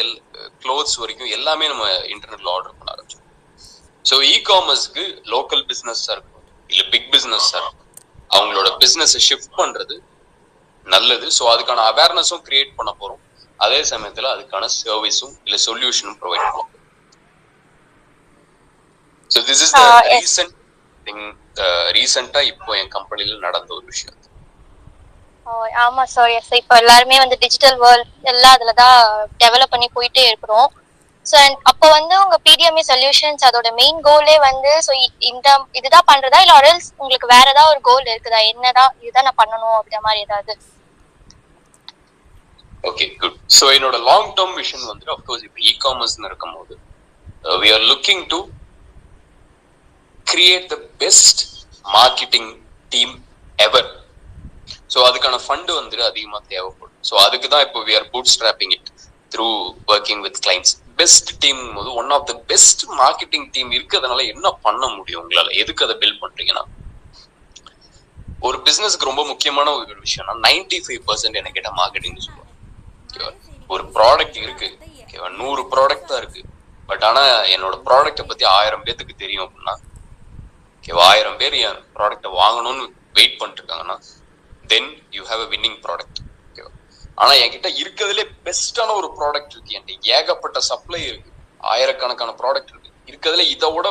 க்ளோத்ஸ் வரைக்கும் எல்லாமே நம்ம இன்டர்நெட்ல ஆர்டர் பண்ண ஆரம்பிச்சோம். ஸோ இ-காமர்ஸ்க்கு லோக்கல் பிசினஸா இருக்கும் இல்ல பிக் பிசினஸா இருக்கும், அவங்களோட பிசினஸ் ஷிஃப்ட் பண்றது நல்லது. ஸோ அதுக்கான அவேர்னஸும் கிரியேட் பண்ண போறோம், அதே சமயத்துல அதுக்கான சர்வீஸும் இல்ல சொல்யூஷனும் ப்ரொவைட் பண்ணுவோம். So this is the recent thing. ரீசெண்டா இப்போ என் கம்பெனில நடந்த ஒரு விஷயம். ஆமா சார். எஸ், இப்போ எல்லாருமே வந்து டிஜிட்டல் வேர்ல்ட் எல்லாம் அதுலதான் டெவலப் பண்ணி போயிட்டே இருக்கிறோம். ஸோ அப்போ வந்து உங்க பிடிஎம்இ சொல்யூஷன்ஸ் அதோட மெயின் கோலே வந்து ஸோ இந்த இதுதான் பண்றதா இல்ல ஆர்எல்ஸ் உங்களுக்கு வேற ஏதாவது ஒரு கோல் இருக்குதா? என்னதான் இதுதான் நான் பண்ணணும் அப்படின்ற மாதிரி ஏதாவது? Okay, good. ஸோ என்னோட லாங் டேர்ம் விஷன் வந்துட்டு அஃப்கோர்ஸ் இப்போ இ-காமர்ஸ்னு இருக்கும்போது we are looking to create the best marketing team ever. So அதுக்கான ஃபண்டு வந்துட்டு அதிகமாக தேவைப்படும். ஸோ அதுக்கு தான் இப்போ we are bootstrapping it through working with clients. Best team போது one of the best marketing team இருக்கிறதுனால என்ன பண்ண முடியும் உங்களால? எதுக்கு அதை பில்ட் பண்றீங்கன்னா, ஒரு பிசினஸ்க்கு ரொம்ப முக்கியமான ஒரு விஷயம்னா 95% என்ன கேட்ட மார்க்கெட்டிங் சொல்லுவாங்க. ஒரு ப்ராடக்ட் இருக்கு, 100 ப்ராடக்ட் தான் இருக்கு. பட் ஆனா என்னோட ப்ராடக்டை பத்தி 1000 பேத்துக்கு தெரியும் அப்படின்னா, 1000 பேர் என் ப்ராடக்டை வாங்கணும்னு வெயிட் பண்ணிட்டு இருக்காங்கன்னா then you have a winning product. ஆனா என்கிட்ட இருக்கிறதுலே பெஸ்டான ஒரு ப்ராடக்ட் இருக்கு, என்கிட்ட ஏகப்பட்ட சப்ளை இருக்கு, ஆயிரக்கணக்கான ப்ராடக்ட் இருக்கு, இருக்கிறதுல இதோட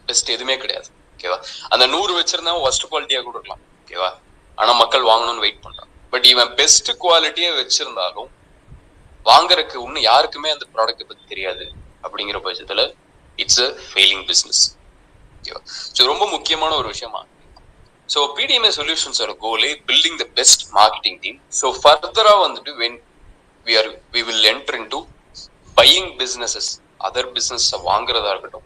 பெஸ்ட் எதுவுமே கிடையாது. ஓகேவா? அந்த 100 வச்சிருந்தா ஃபர்ஸ்ட் குவாலிட்டியா கூட இருக்கலாம். ஓகேவா? ஆனா மக்கள் வாங்கணும்னு வெயிட் பண்றான். பட் இவன் பெஸ்ட் குவாலிட்டியே வச்சிருந்தாலும் வாங்குறதுக்கு இன்னும் யாருக்குமே அந்த ப்ராடக்ட் பத்தி தெரியாது. அப்படிங்கிற பட்சத்துல இட்ஸ் அ ஃபெயிலிங் பிசினஸ். ஓகேவா? ஸோ ரொம்ப முக்கியமான ஒரு விஷயமா. So PDMA Solutions are goal building the best marketing team. So further வந்துட்டு when we will enter into buying businesses, other business வாங்குறதா இருக்கட்டும்,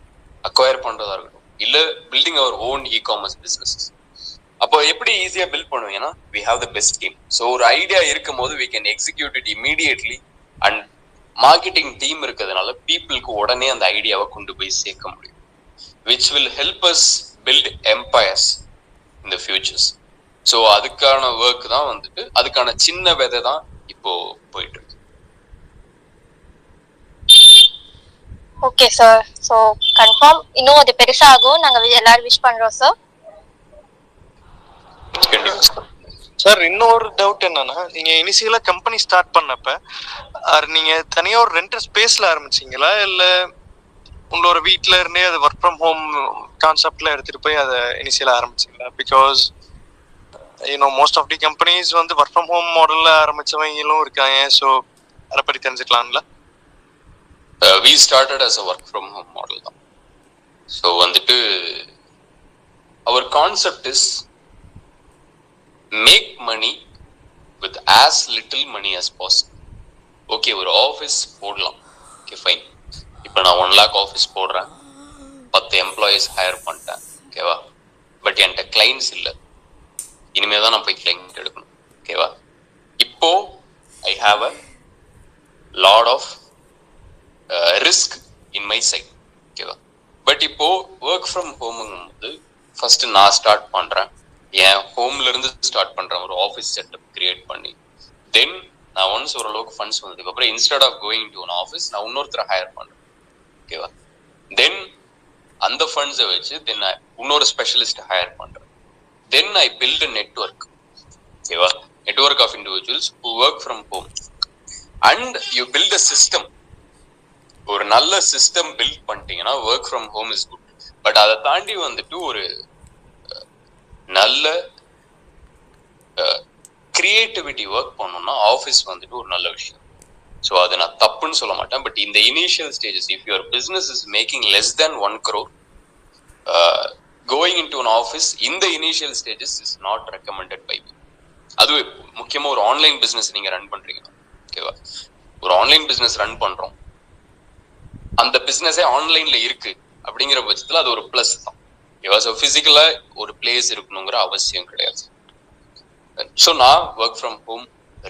acquire பண்றதா இருக்கட்டும், இல்ல building our own e-commerce businesses. அப்போ எப்படி ஈஸியா பில்ட் பண்ணுவீங்கன்னா we have the best team. So ஒரு ஐடியா இருக்கும் போது we can execute it immediately and marketing team இருக்கிறதுனால பீப்புளுக்கு உடனே அந்த ஐடியாவை கொண்டு போய் சேர்க்க முடியும், which will help us build empires in the futures. So அதுக்கான ஒர்க் தான் வந்துட்டு, அதுக்கான சின்ன விதை தான் இப்போ போயிட்டு இருக்கு. Okay sir. ஸோ கன்ஃபார்ம் இன்னும் அது பெருசாகும், நாங்க எல்லாரும் விஷ் பண்றோம் சார். சார் இன்னொரு டவுட் என்னன்னா, நீங்க இனிஷியலா கம்பெனி ஸ்டார்ட் பண்ணப்ப நீங்க தனியா ஒரு ரெண்டல் ஸ்பேஸ்ல ஆரம்பிச்சீங்களா இல்ல உங்களோட வீட்ல இருந்தே அது ஒர்க் ஃப்ரம் ஹோம் கான்செப்ட்ல எடுத்துட்டு போய் அதை இனிஷியலா ஆரம்பிச்சீங்களா? Because most of the companies வந்து ஒர்க் ஃப்ரம் ஹோம் மாடல்ல ஆரம்பிச்சவங்களும் இருக்காங்க. ஸோ அதை பத்தி தெரிஞ்சுக்கலாம்ல. We started as a work from home model தான். ஸோ வந்துட்டு our concept is make money with as little money as possible. Okay, ஒரு ஆஃபீஸ் போடலாம். Okay fine. இப்போ நான் 1 lakh ஆஃபீஸ் போடுறேன், 10 எம்ப்ளாயிஸ் ஹையர் பண்ணிட்டேன். ஓகேவா? பட் என்கிட்ட கிளைண்ட்ஸ் இல்லை. இனிமே தான் நான் போய் கிளைண்ட் எடுக்கணும். ஓகேவா? இப்போ I have a lot of risk in my side. ஓகேவா? பட் இப்போ ஒர்க் ஃப்ரம் ஹோமுங்கும் போது ஃபர்ஸ்ட் நான் ஸ்டார்ட் பண்றேன், என் ஹோம்ல இருந்து ஸ்டார்ட் பண்றேன், ஒரு ஆஃபீஸ் செட்டப் கிரியேட் பண்ணி. தென் நான் ஒன்ஸ் ஓரளவுக்கு ஃபண்ட்ஸ் வந்ததுக்கு அப்புறம் instead of going to one office நான் இன்னொருத்தரை ஹையர் பண்றேன். ஓகேவா? தென் அந்த ஃபண்ட்ஸை வச்சு தென் இன்னொரு ஸ்பெஷலிஸ்ட் ஹையர் பண்றேன். Then I build a network. ஓகேவா? Network of individuals who work from home and you build a system. ஒரு நல்ல சிஸ்டம் பில்ட் பண்ணிட்டீங்கன்னா work from home is good. But அதை தாண்டி வந்துட்டு ஒரு நல்ல கிரியேட்டிவிட்டி ஒர்க் பண்ணணும்னா ஆஃபீஸ் வந்துட்டு ஒரு நல்ல விஷயம். ஸோ அதை நான் தப்புன்னு சொல்ல மாட்டேன். பட் இந்த initial stages, if your business is making less than 1 crore, going into an office இந்த initial stages is not recommended by me. அதுவே முக்கியமா ஒரு ஆன்லைன் பிஸ்னஸ் நீங்க ரன் பண்றீங்க, ஓகேவா? ஒரு ஆன்லைன் பிஸ்னஸ் ரன் பண்றோம், அந்த பிஸ்னஸே ஆன்லைன்ல இருக்கு அப்படிங்கிற பட்சத்துல அது ஒரு பிளஸ் தான், ஓகேவா? ஸோ பிசிக்கலா ஒரு பிளேஸ் இருக்கணுங்கிற அவசியம் கிடையாது. ஸோ நான் ஒர்க் ஃப்ரம் ஹோம்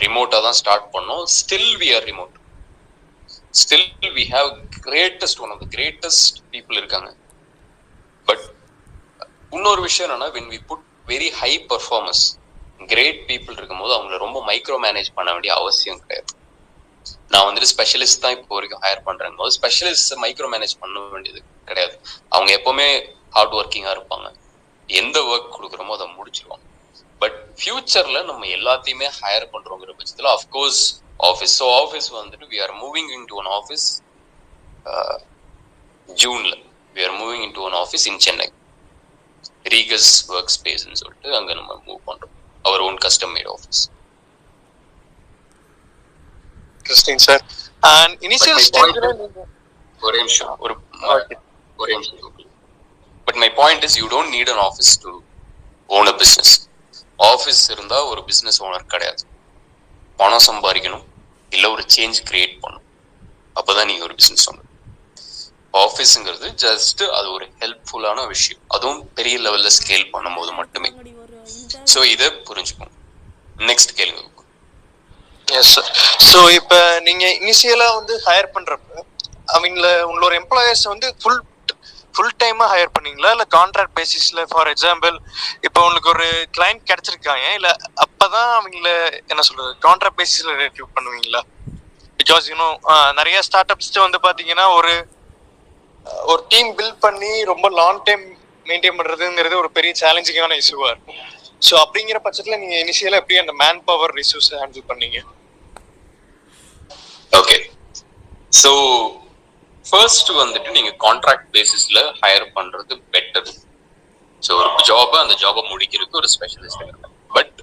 ரிமோட்டா தான் ஸ்டார்ட் பண்ணோம். Still we are remote. Still we have greatest, one of the greatest people இருக்காங்க. பட் இன்னொரு விஷயம் என்னன்னா, when we put very high performers, great people இருக்கும்போது அவங்கள ரொம்ப மைக்ரோ மேனேஜ் பண்ண வேண்டிய அவசியம் கிடையாது. நான் வந்துட்டு ஸ்பெஷலிஸ்ட் தான் இப்போ வரைக்கும் ஹையர் பண்றேன் போது ஸ்பெஷலிஸ்ட் மைக்ரோ மேனேஜ் பண்ண வேண்டியது கிடையாது. அவங்க எப்பவுமே ஹார்ட் ஒர்க்கிங்கா இருப்பாங்க, எந்த ஒர்க் கொடுக்குறோமோ அதை முடிச்சிருவாங்க. பட் ஃபியூச்சர்ல நம்ம எல்லாத்தையுமே ஹையர் பண்றோங்கிற பட்சத்துல அஃப்கோர்ஸ் ஆஃபீஸ். ஸோ ஆஃபீஸ் வந்துட்டு we are moving into an office ஜூன்ல. We are moving into an office in Chennai, Regus work ஸ்பேஸ்ன்னு சொல்லிட்டு அங்க நம்ம மூவ் பண்றோம். Our own custom made office. Interesting, sir. And initial stage ஒரே நிமிஷம். But my point is you don't need an office to own a business. Office இருந்தா ஒரு பிசினஸ் ஓனர் கிடையாது. பணம் சம்பாதிக்கணும், இல்ல ஒரு சேஞ்ச் கிரியேட் பண்ணணும், அப்பதான் நீங்க ஒரு பிசினஸ் ஓனர். ஆஃபீஸுங்கிறது ஜஸ்ட் அது ஒரு ஹெல்ப்ஃபுல்லான விஷயம், அதுவும் பெரிய லெவல்ல ஸ்கேல் பண்ணும்போது மட்டுமே. ஸோ இதை புரிஞ்சுக்கணும். நெக்ஸ்ட் கேளுங்க. S sir. ஸோ இப்போ நீங்க இனிஷியலா வந்து ஹையர் பண்றப்ப அவங்கள உங்களோட எம்ப்ளாயர்ஸ் வந்து ஃபுல் டைமா ஹையர் பண்ணீங்களா இல்ல கான்ட்ராக்ட் பேசிஸ்ல? ஃபார் எக்ஸாம்பிள் இப்போ உங்களுக்கு ஒரு கிளைண்ட் கிடைச்சிருக்காங்க, இல்ல அப்பதான் அவங்கள என்ன சொல்றது கான்ட்ராக்ட் பேசிஸ்ல ரெக்ரூட் பண்ணுவீங்களா? பிகாஸ் நிறைய ஸ்டார்ட் அப்ஸ் வந்து பாத்தீங்கன்னா ஒரு டீம் பில்ட் பண்ணி ரொம்ப லாங் டைம் மெயின்டைன் பண்றதுங்கிறது ஒரு பெரிய சேலஞ்சிங்கான இஷ்யூவா இருக்கும். ஸோ அப்படிங்கிற பட்சத்துல நீங்க இனிஷியலா எப்படி அந்த மேன் பவர் ரிசோர்ஸ் ஹேண்டில் பண்ணீங்க? ஓகே, ஸோ ஃபர்ஸ்ட் வந்துட்டு நீங்க கான்ட்ராக்ட் பேசிஸ்ல ஹையர் பண்றது பெட்டர். ஸோ ஒரு ஜாபை அந்த ஜாபை முடிக்கிறதுக்கு ஒரு ஸ்பெஷலிஸ்ட் இருக்கு. பட்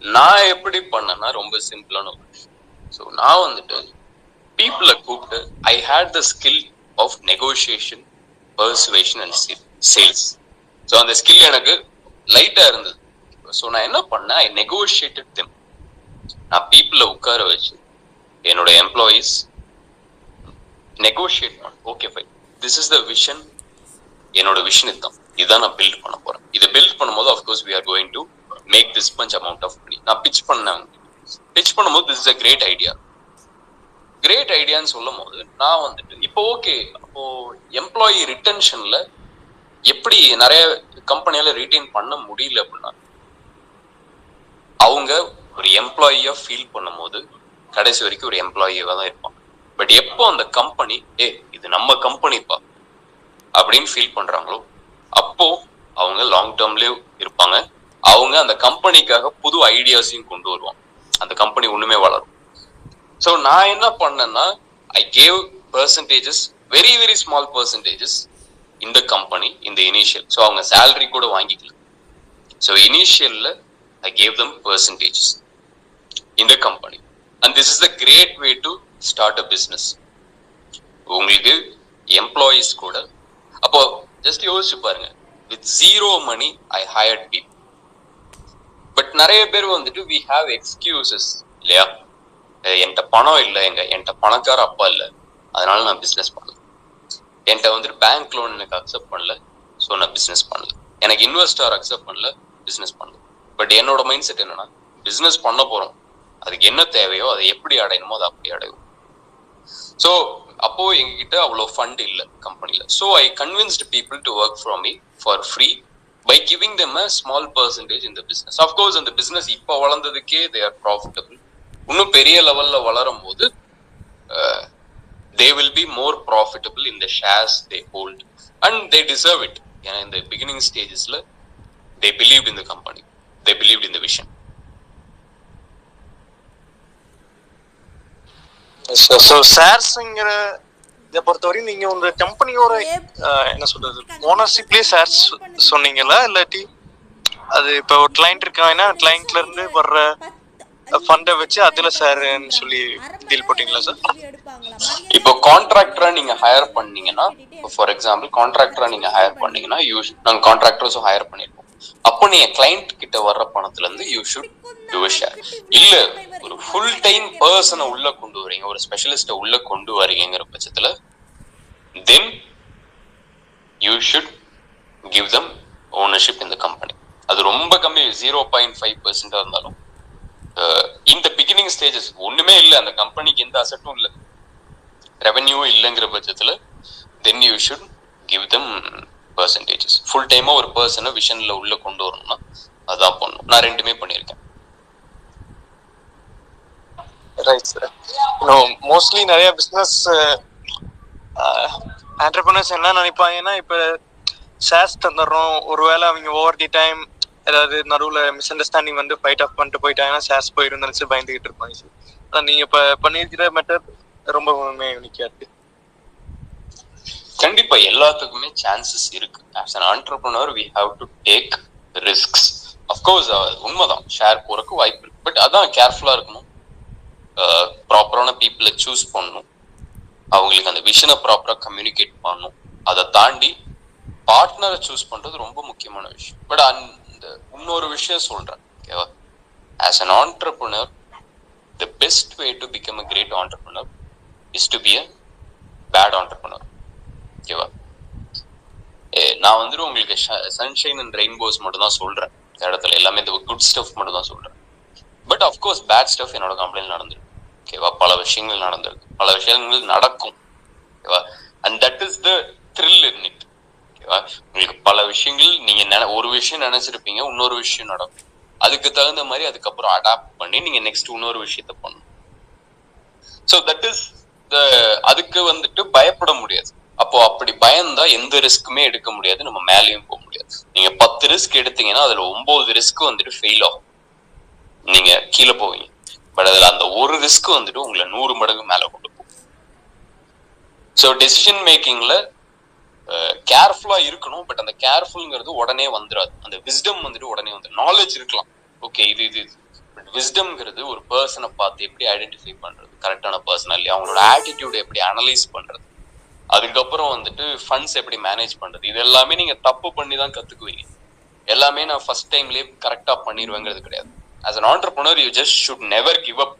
நான் எப்படி பண்ணேன்னா ரொம்ப சிம்பிளான ஒரு விஷயம். ஸோ நான் வந்துட்டு பீப்புளை கூப்பிட்டு I hate the skill of negotiation, persuasion and sales. So அந்த ஸ்கில் எனக்கு லைட்டா இருந்தது. ஸோ நான் என்ன பண்ணேன், ஐ நெகோஷியேட்டட் தெம். நான் பீப்புளை உட்கார வச்சு என்னோட எம்ப்ளாயீஸ் நெகோஷியேட் பண்ண. Okay fine, this is the vision, என்னோட விஷன் இதுதான், இதுதான் நான் பில்ட் பண்ண போறேன். இதை பில்ட் பண்ணும்போது of course we are going to make this much amount of money. நான் பிச் பண்ணும்போது this is a great idea. Great ஐடியான்னு சொல்லும் போது நான் வந்துட்டு இப்போ ஓகே, அப்போ எம்ப்ளாயி ரிட்டன்ஷன்ல எப்படி நிறைய கம்பெனியால ரீட்டைன் பண்ண முடியல அப்படின்னா, அவங்க ஒரு எம்ப்ளாயியா ஃபீல் பண்ணும் போது கடைசி வரைக்கும் ஒரு எம்ப்ளாயியா தான் இருப்பாங்க. பட் எப்போ அந்த கம்பெனி இது நம்ம கம்பெனிப்பா அப்படின்னு ஃபீல் பண்றாங்களோ அப்போ அவங்க லாங் டேர்ம்லயே இருப்பாங்க. அவங்க அந்த கம்பெனிக்காக புது ஐடியாஸையும் கொண்டு வருவாங்க, அந்த கம்பெனி ஒண்ணுமே வளரும். ஸோ நான் என்ன பண்ணேன்னா, I gave percentages, very very small percentages இந்த கம்பெனி இந்த இனிஷியல். ஸோ அவங்க சேலரி கூட வாங்கிக்கல. ஸோ இனிஷியல்ல I gave them percentages in the company, and this is the great way to start a business. உங்களுக்கு எம்ப்ளாயீஸ் கூட அப்போ ஜஸ்ட் யோசிச்சு பாருங்க, with zero money I hired people. But நிறைய பேர் வந்துட்டு we have excuses இல்லையா, என்கிட்ட பணம் இல்லை, என்கிட்ட பணக்கார அப்பா இல்லை, அதனால நான் பிஸ்னஸ் பண்ணல. என்கிட்ட வந்துட்டு பேங்க் லோன் எனக்கு அக்செப்ட் பண்ணல, ஸோ நான் பிஸ்னஸ் பண்ணல. எனக்கு இன்வெஸ்டர் அக்செப்ட் பண்ணல, பிஸ்னஸ் பண்ணல. பட் என்னோட மைண்ட் செட் என்னன்னா, பிசினஸ் பண்ண போறோம், அதுக்கு என்ன தேவையோ அதை எப்படி அடையணுமோ அதை அப்படி அடையும். ஸோ அப்போ எங்ககிட்ட அவ்வளோ ஃபண்ட் இல்லை கம்பெனில. So I convinced people to work from me for free by giving them a small percentage இந்த பிசினஸ். அஃப்கோர்ஸ் அந்த பிசினஸ் இப்போ வளர்ந்ததுக்கே தே ஆர் ப்ராஃபிட்டபிள். இன்னும் பெரிய லெவல்ல வளரும் போது they will be more profitable in the shares they hold, and they deserve it. In the beginning stages they believed in the company, they believed in the vision. So ஷேர்ஸுங்கிற இதை பொறுத்தவரையும் நீங்க உங்க கம்பெனியோட என்ன சொல்றது ஓனர்ஷிப்லயே ஷேர்ஸ் சொன்னீங்களா, இல்லாட்டி அது இப்போ ஒரு கிளைண்ட் இருக்காங்கன்னா கிளைண்ட்ல இருந்து வர்ற ஃபண்டை வச்சு அதுல ஷேர்னு சொல்லி டீல் போட்டீங்களா சார்? இப்போ கான்ட்ராக்டரா நீங்க ஹையர் பண்ணீங்கன்னா, ஃபார் எக்ஸாம்பிள் கான்ட்ராக்டரா நீங்க ஹையர் பண்ணீங்கன்னா நாங்க கான்ட்ராக்டர்ஸும் ஹையர் பண்ணிருக்கோம். அப்போ நீங்க கிளைண்ட் கிட்ட வர்ற பணத்துல இருந்து you should to a share. இல்ல ஒரு ஃபுல் டைம் பர்சனை உள்ள கொண்டு வரீங்க, ஒரு ஸ்பெஷலிஸ்ட உள்ள கொண்டு வரீங்கிற பட்சத்துல then you should give them ownership in the company. அது ரொம்ப கம்மி, 0.5% இருந்தாலும் இந்த பிகினிங் ஸ்டேஜஸ் ஒண்ணுமே இல்லை, அந்த கம்பெனிக்கு எந்த அசட்டும் இல்லை, ரெவென்யூவும் இல்லைங்கிற பட்சத்துல then you should give them percentages. Full டைமா ஒரு பர்சனை விஷன்ல உள்ள கொண்டு வரணும்னா அதான் பண்ணணும். நான் ரெண்டுமே பண்ணியிருக்கேன். Right sir. மோஸ்ட்லி நிறைய பிஸ்னஸ் என்டர்பிரினர்ஸ் என்ன நினைப்பாங்கன்னா, இப்போ ஷேர்ஸ் தந்துடுறோம், ஒருவேளை அவங்க ஓவர் தி டைம் ஏதாவது நடுவில் மிஸ் அண்டர்ஸ்டாண்டிங் வந்து ஃபைட் ஆஃப் பண்ணிட்டு போயிட்டாங்கன்னா ஷேர்ஸ் போயிடும் நினச்சி பயந்துகிட்டு இருப்பாங்க சார். அதான் நீங்கள் இப்போ பண்ணியிருக்கிற மெத்தட் ரொம்பவுமே யூனிக்காக இருக்கு. கண்டிப்பா எல்லாத்துக்குமே சான்சஸ் இருக்கு. As an entrepreneur we have to take risks. of course உண்மைதான், ஷேர் போறதுக்கு வாய்ப்பு இருக்கு, பட் அதான் கேர்ஃபுல்லா இருக்கணும். ப்ராப்பரான பீப்புளை சூஸ் பண்ணணும், அவங்களுக்கு அந்த விஷனை ப்ராப்பரா கம்யூனிகேட் பண்ணணும். அதை தாண்டி பார்ட்னரை சூஸ் பண்றது ரொம்ப முக்கியமான விஷயம். பட் அந்த இன்னொரு விஷயம் சொல்றேன், ஓகேவா? As an entrepreneur the best way to become a great entrepreneur is to be a bad entrepreneur. ஓகேவா? நான் வந்துட்டு உங்களுக்கு சன்ஷைன் அண்ட் ரெயின்போஸ் மட்டும் தான் சொல்றேன் இந்த இடத்துல, எல்லாமே இந்த குட் ஸ்டஃப் மட்டும் தான் சொல்றேன். பட் அஃப்கோர்ஸ் பேட் ஸ்டஃப் என்னோட கம்பெனியில் நடந்திருக்கு. ஓகேவா? பல விஷயங்கள் நடந்திருக்கு, பல விஷயங்கள் நடக்கும். ஓகேவா? And that is the thrill in it. ஓகேவா? உங்களுக்கு பல விஷயங்கள் நீங்க ஒரு விஷயம் நினைச்சிருப்பீங்க, இன்னொரு விஷயம் நடக்கும். அதுக்கு தகுந்த மாதிரி அதுக்கப்புறம் அடாப்ட் பண்ணி நீங்க நெக்ஸ்ட் இன்னொரு விஷயத்த பண்ணணும். ஸோ தட் இஸ் அதுக்கு வந்துட்டு பயப்பட முடியாது. அப்போ அப்படி பயந்தா எந்த ரிஸ்க்குமே எடுக்க முடியாது, நம்ம மேலேயும் போக முடியாது. நீங்க 10 ரிஸ்க் எடுத்தீங்கன்னா அதுல 9 ரிஸ்க் வந்துட்டு ஃபெயில் ஆகும், நீங்க கீழே போவீங்க. பட் அதுல அந்த ஒரு ரிஸ்க் வந்துட்டு உங்களை 100 மடங்கு மேல கொண்டு போகும். ஸோ டெசிஷன் மேக்கிங்ல கேர்ஃபுல்லா இருக்கணும். பட் அந்த கேர்ஃபுல்ங்கிறது உடனே வந்துடாது, அந்த விஸ்டம் வந்துட்டு உடனே வந்துடும். நாலேஜ் இருக்கலாம், ஓகே இது இது, பட் விஸ்டம்ங்கிறது ஒரு பர்சனை பார்த்து எப்படி ஐடென்டிஃபை பண்றது, கரெக்டான பர்சனா இல்லையா, அவங்களோட ஆட்டிடியூட் எப்படி அனலைஸ் பண்றது, அதுக்கப்புறம் வந்துட்டு ஃபண்ட்ஸ் எப்படி மேனேஜ் பண்றது, இது எல்லாமே நீங்க தப்பு பண்ணி தான் கத்துக்குவீங்க. எல்லாமே நான் ஃபர்ஸ்ட் டைம்லயே கரெக்டா பண்ணிடுவேங்கிறது கிடையாது. As an entrepreneur you just should never give up.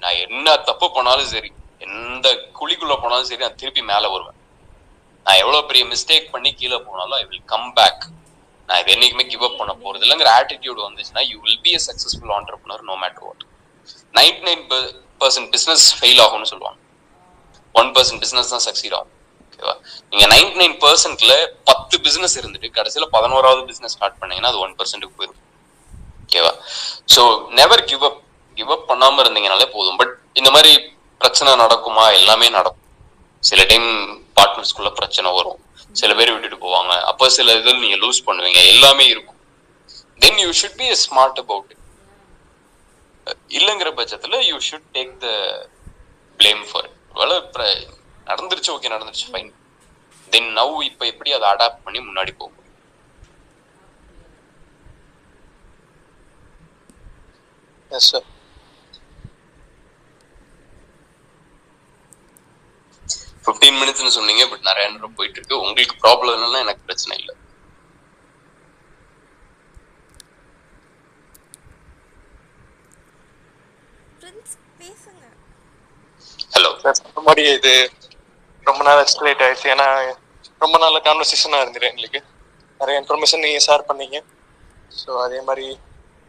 நான் என்ன தப்பு பண்ணாலும் சரி, எந்த குழிக்குள்ள போனாலும் சரி, நான் திருப்பி மேல வருவேன். நான் எவ்வளவு பெரிய மிஸ்டேக் பண்ணி கீழே போனாலும் ஐ வில் கம் பேக். நான் இது என்னைக்குமே கிவ் அப் பண்ண போறது இல்லைங்கிற ஆட்டிடியூட் வந்துச்சுன்னா you will be a successful entrepreneur no matter what. 99% business fail ஆகும்னு சொல்லுவாங்க, 1% பிசினஸ் தான் சக்சீட் ஆகும். ஓகேவா? நீங்க 99%ல 10 பிசினஸ் இருந்துட்டு கடைசியில 11வது பிசினஸ் ஸ்டார்ட் பண்ணீங்கன்னா அது 1%க்கு போயிடும். ஓகேவா? So never give up. Give up பண்ணாம இருந்தீங்கனாலே போதும். பட் இந்த மாதிரி பிரச்சனை நடக்குமா? எல்லாமே நடக்கும். சில டைம் பார்ட்னர்ஸ்குள்ள பிரச்சனை வரும், சில பேர் விட்டுட்டு போவாங்க, அப்போ சில இதில் நீங்க லூஸ் பண்ணுவீங்க, எல்லாமே இருக்கும். Then you should be smart about it. இல்லைங்கிற பட்சத்துல you should take the blame for it. ஒருவேளை நடந்துருச்சு, ஓகே நடந்துருச்சு, ஃபைன். தென் நவ் இப்போ எப்படி அதை அடாப்ட் பண்ணி முன்னாடி போகும். Yes sir. 15 மினிட்ஸ்னு சொன்னீங்க, பட் நிறைய நேரம் போயிட்டு இருக்கு. உங்களுக்கு ப்ராப்ளம் இல்லைன்னா எனக்கு பிரச்சனை இல்லை. ஹலோ சார், சொன்ன மாதிரி இது ரொம்ப நாள் எக்ஸ்பிளைட் ஆயிடுச்சு. ஏன்னா ரொம்ப நல்ல கான்வர்சேஷனாக இருந்துரு, எங்களுக்கு நிறைய இன்ஃபர்மேஷன் நீங்கள் ஷேர் பண்ணீங்க. ஸோ அதே மாதிரி